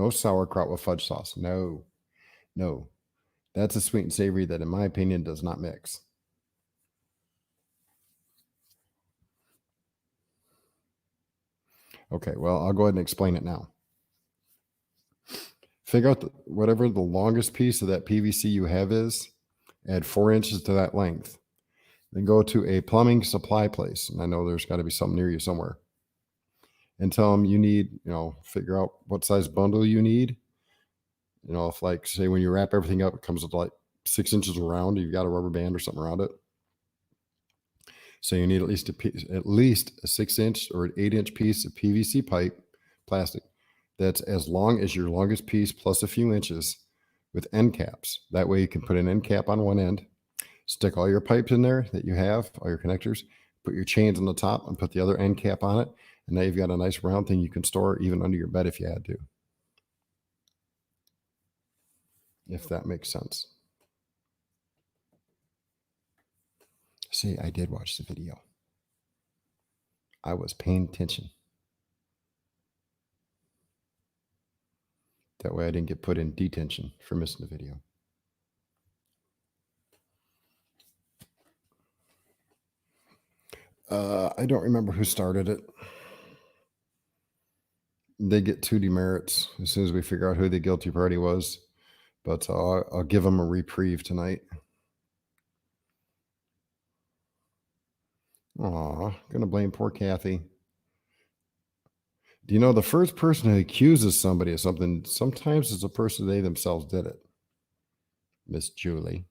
sauerkraut with fudge sauce. No. That's a sweet and savory that, in my opinion, does not mix. Okay, well, I'll go ahead and explain it now. Figure out whatever the longest piece of that PVC you have is, add 4 inches to that length. Then go to a plumbing supply place, and I know there's got to be something near you somewhere, and tell them you need, figure out what size bundle you need. If, like, say when you wrap everything up, it comes with like 6 inches around, you've got a rubber band or something around it. So you need at least a 6-inch or an 8-inch piece of PVC pipe, plastic, that's as long as your longest piece plus a few inches, with end caps. That way you can put an end cap on one end, stick all your pipes in there that you have, all your connectors, put your chains on the top and put the other end cap on it. And now you've got a nice round thing you can store even under your bed if you had to. If that makes sense. See, I did watch the video. I was paying attention. That way I didn't get put in detention for missing the video. I don't remember who started it. They get 2 demerits as soon as we figure out who the guilty party was. But I'll give them a reprieve tonight. Aw, gonna blame poor Kathy. Do you know the first person who accuses somebody of something, sometimes it's a person they themselves did it? Miss Julie.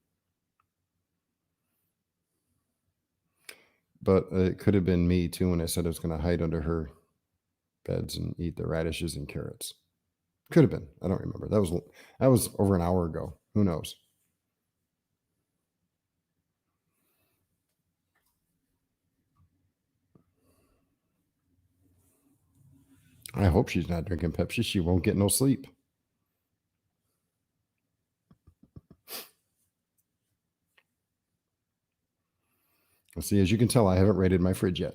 But it could have been me too when I said I was going to hide under her beds and eat the radishes and carrots. Could have been. I don't remember. That was over an hour ago. Who knows? I hope she's not drinking Pepsi. She won't get no sleep. See, as you can tell, I haven't raided my fridge yet.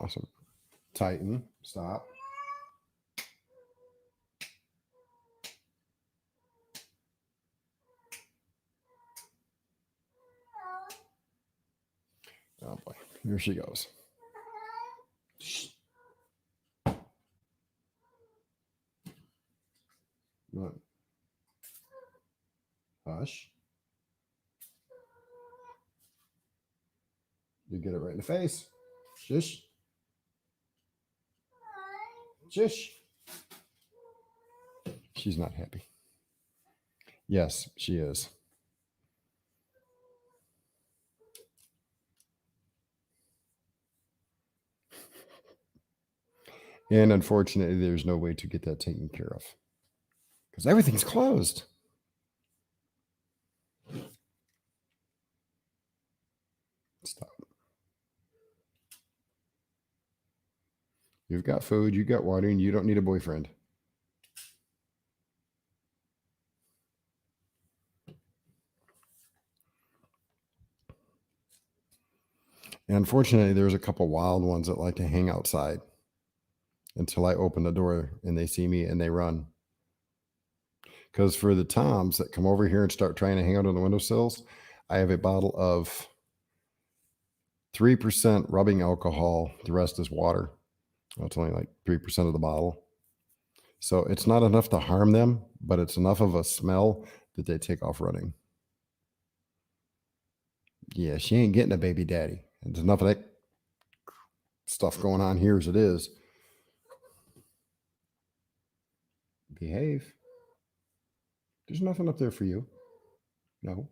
Awesome. Tighten. Stop. Oh boy, here she goes. Shh. What? Hush. You get it right in the face. Shush. Shush. She's not happy. Yes, she is. And unfortunately, there's no way to get that taken care of because everything's closed. Stop. You've got food, you got water, and you don't need a boyfriend. And unfortunately, there's a couple wild ones that like to hang outside until I open the door and they see me and they run. Because for the toms that come over here and start trying to hang out on the windowsills, I have a bottle of 3% rubbing alcohol. The rest is water. Well, it's only like 3% of the bottle. So it's not enough to harm them, but it's enough of a smell that they take off running. Yeah, she ain't getting a baby daddy. There's enough of that stuff going on here as it is. Behave. There's nothing up there for you. No.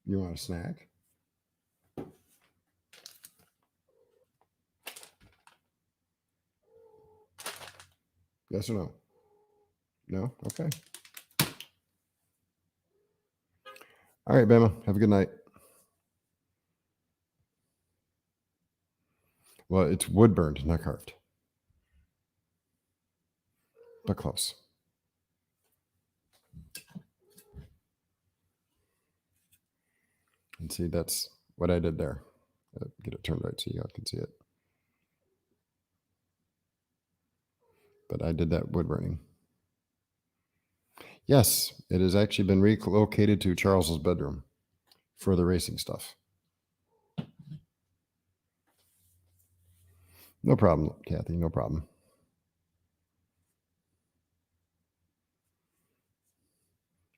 You want a snack? Yes or no? No? Okay. All right, Bama. Have a good night. Well, it's wood burned, not carved. But close. And see, that's what I did there. Get it turned right so you guys can see it. But I did that wood burning. Yes, it has actually been relocated to Charles's bedroom for the racing stuff. No problem, Kathy. No problem.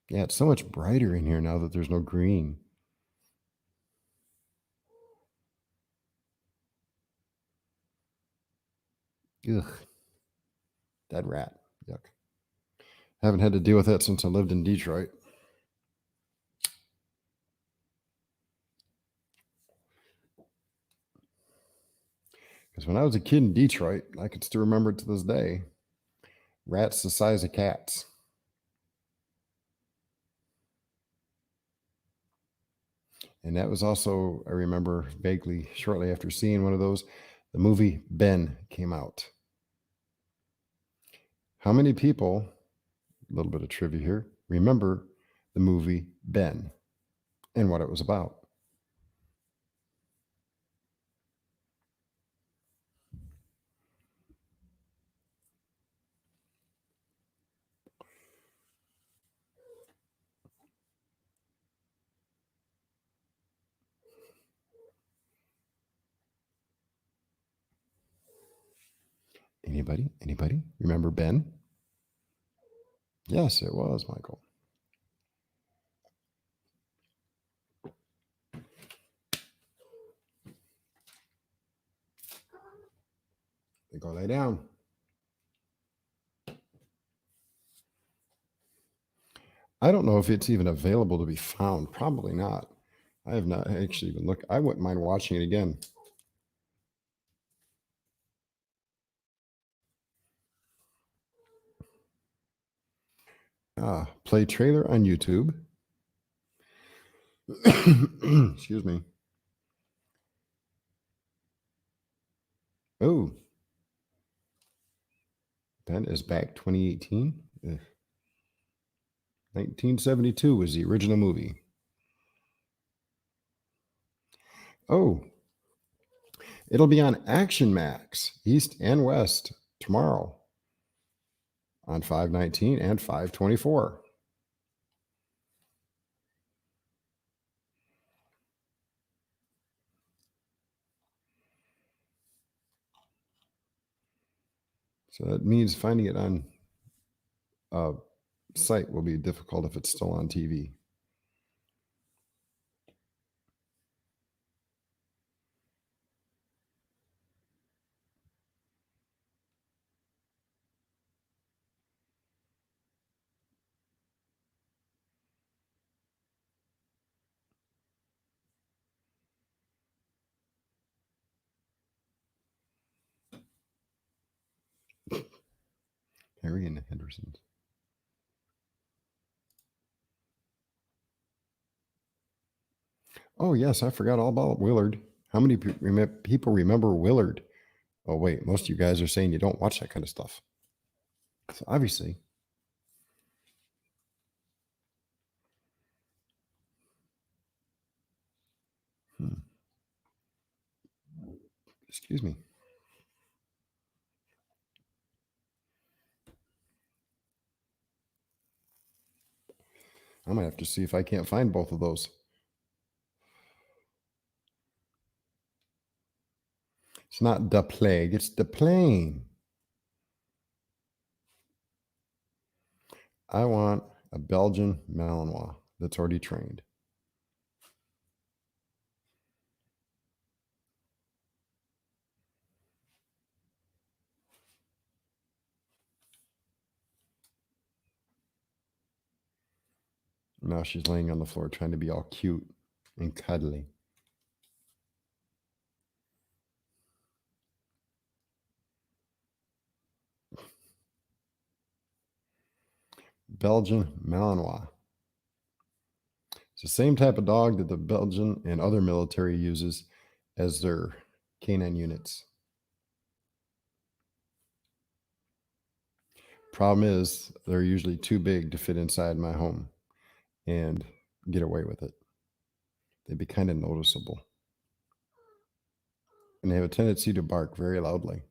Yeah, it's so much brighter in here now that there's no green. Ugh. That rat. Yuck. Haven't had to deal with that since I lived in Detroit. Because when I was a kid in Detroit, I can still remember it to this day, rats the size of cats. And that was also, I remember vaguely, shortly after seeing one of those, the movie Ben came out. How many people, a little bit of trivia here, remember the movie Ben and what it was about? Anybody? Anybody? Remember Ben? Yes, it was, Michael. They go lay down. I don't know if it's even available to be found. Probably not. I have not actually even looked. I wouldn't mind watching it again. Play trailer on YouTube. Excuse me. Oh, that is back 2018. 1972 was the original movie. Oh, it'll be on Action Max, East and West, tomorrow on 5/19 and 5/24. So that means finding it on a site will be difficult if it's still on TV. Harry and the Hendersons. Oh, yes, I forgot all about Willard. How many people remember Willard? Oh, wait, most of you guys are saying you don't watch that kind of stuff. So obviously. Excuse me. I might have to see if I can't find both of those. It's not the plague, it's the plane. I want a Belgian Malinois that's already trained. Now she's laying on the floor trying to be all cute and cuddly. Belgian Malinois. It's the same type of dog that the Belgian and other military uses as their canine units. Problem is, they're usually too big to fit inside my home and get away with it. They'd be kind of noticeable. And they have a tendency to bark very loudly.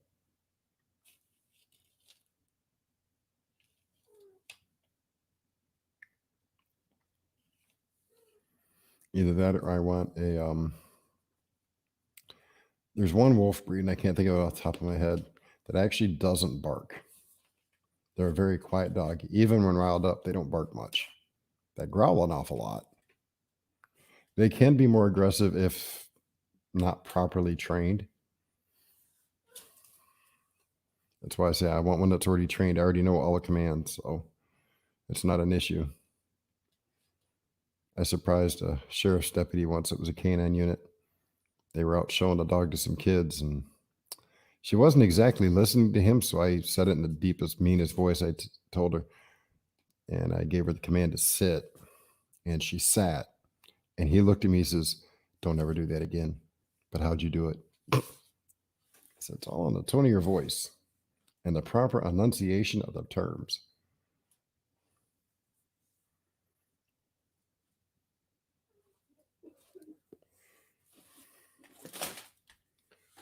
Either that or I want a, there's one wolf breed, and I can't think of it off the top of my head, that actually doesn't bark. They're a very quiet dog. Even when riled up, they don't bark much. They growl an awful lot. They can be more aggressive if not properly trained. That's why I say I want one that's already trained. I already know all the commands, so it's not an issue. I surprised a sheriff's deputy once. It was a canine unit. They were out showing the dog to some kids, and she wasn't exactly listening to him, so I said it in the deepest, meanest voice. I told her, and I gave her the command to sit, and she sat. And he looked at me, he says, "Don't ever do that again." But how'd you do it? I said, "It's all in the tone of your voice and the proper enunciation of the terms."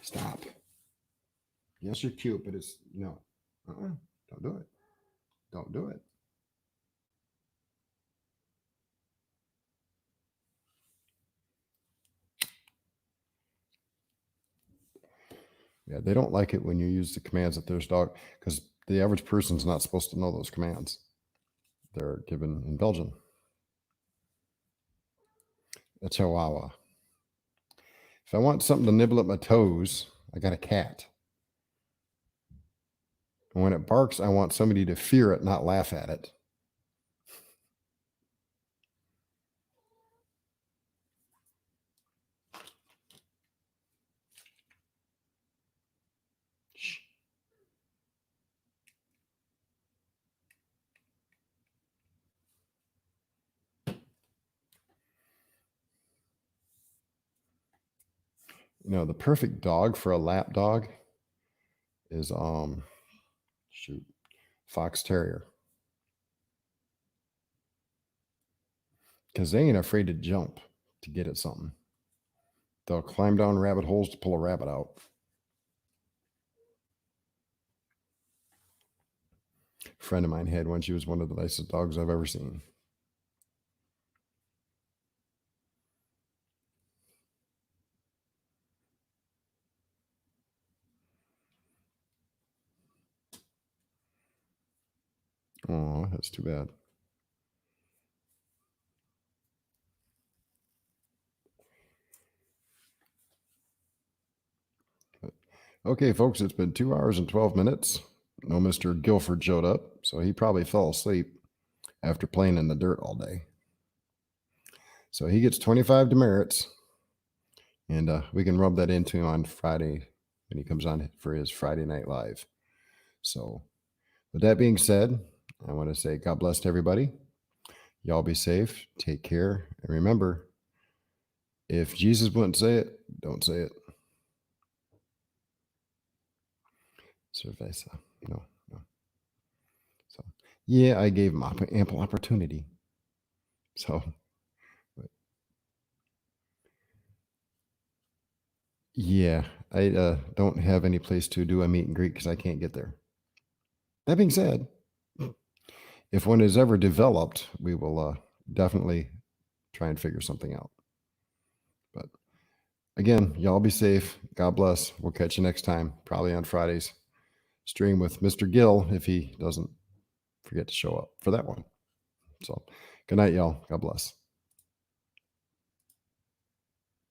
Stop. Yes, you're cute, but it's no. Don't do it. Don't do it. Yeah, they don't like it when you use the commands that there's dog, because the average person's not supposed to know those commands. They're given in Belgian. A Chihuahua. If I want something to nibble at my toes, I got a cat. And when it barks, I want somebody to fear it, not laugh at it. Shh. You know, the perfect dog for a lap dog is fox terrier, because they ain't afraid to jump to get at something. They'll climb down rabbit holes to pull a rabbit out. A friend of mine had one. She was one of the nicest dogs I've ever seen. Oh, that's too bad. Okay, folks, it's been 2 hours and 12 minutes. No Mr. Guilford showed up, so he probably fell asleep after playing in the dirt all day. So he gets 25 demerits, and we can rub that into him on Friday when he comes on for his Friday Night Live. So with that being said, I want to say God bless to everybody. Y'all be safe, take care, and remember, if Jesus wouldn't say it, don't say it. Cerveza. No. So, yeah, I gave him ample opportunity. So, yeah, I don't have any place to do a meet and greet because I can't get there. That being said, if one is ever developed, we will definitely try and figure something out. But again, y'all be safe. God bless. We'll catch you next time, probably on Fridays. Stream with Mr. Gill if he doesn't forget to show up for that one. So good night, y'all. God bless.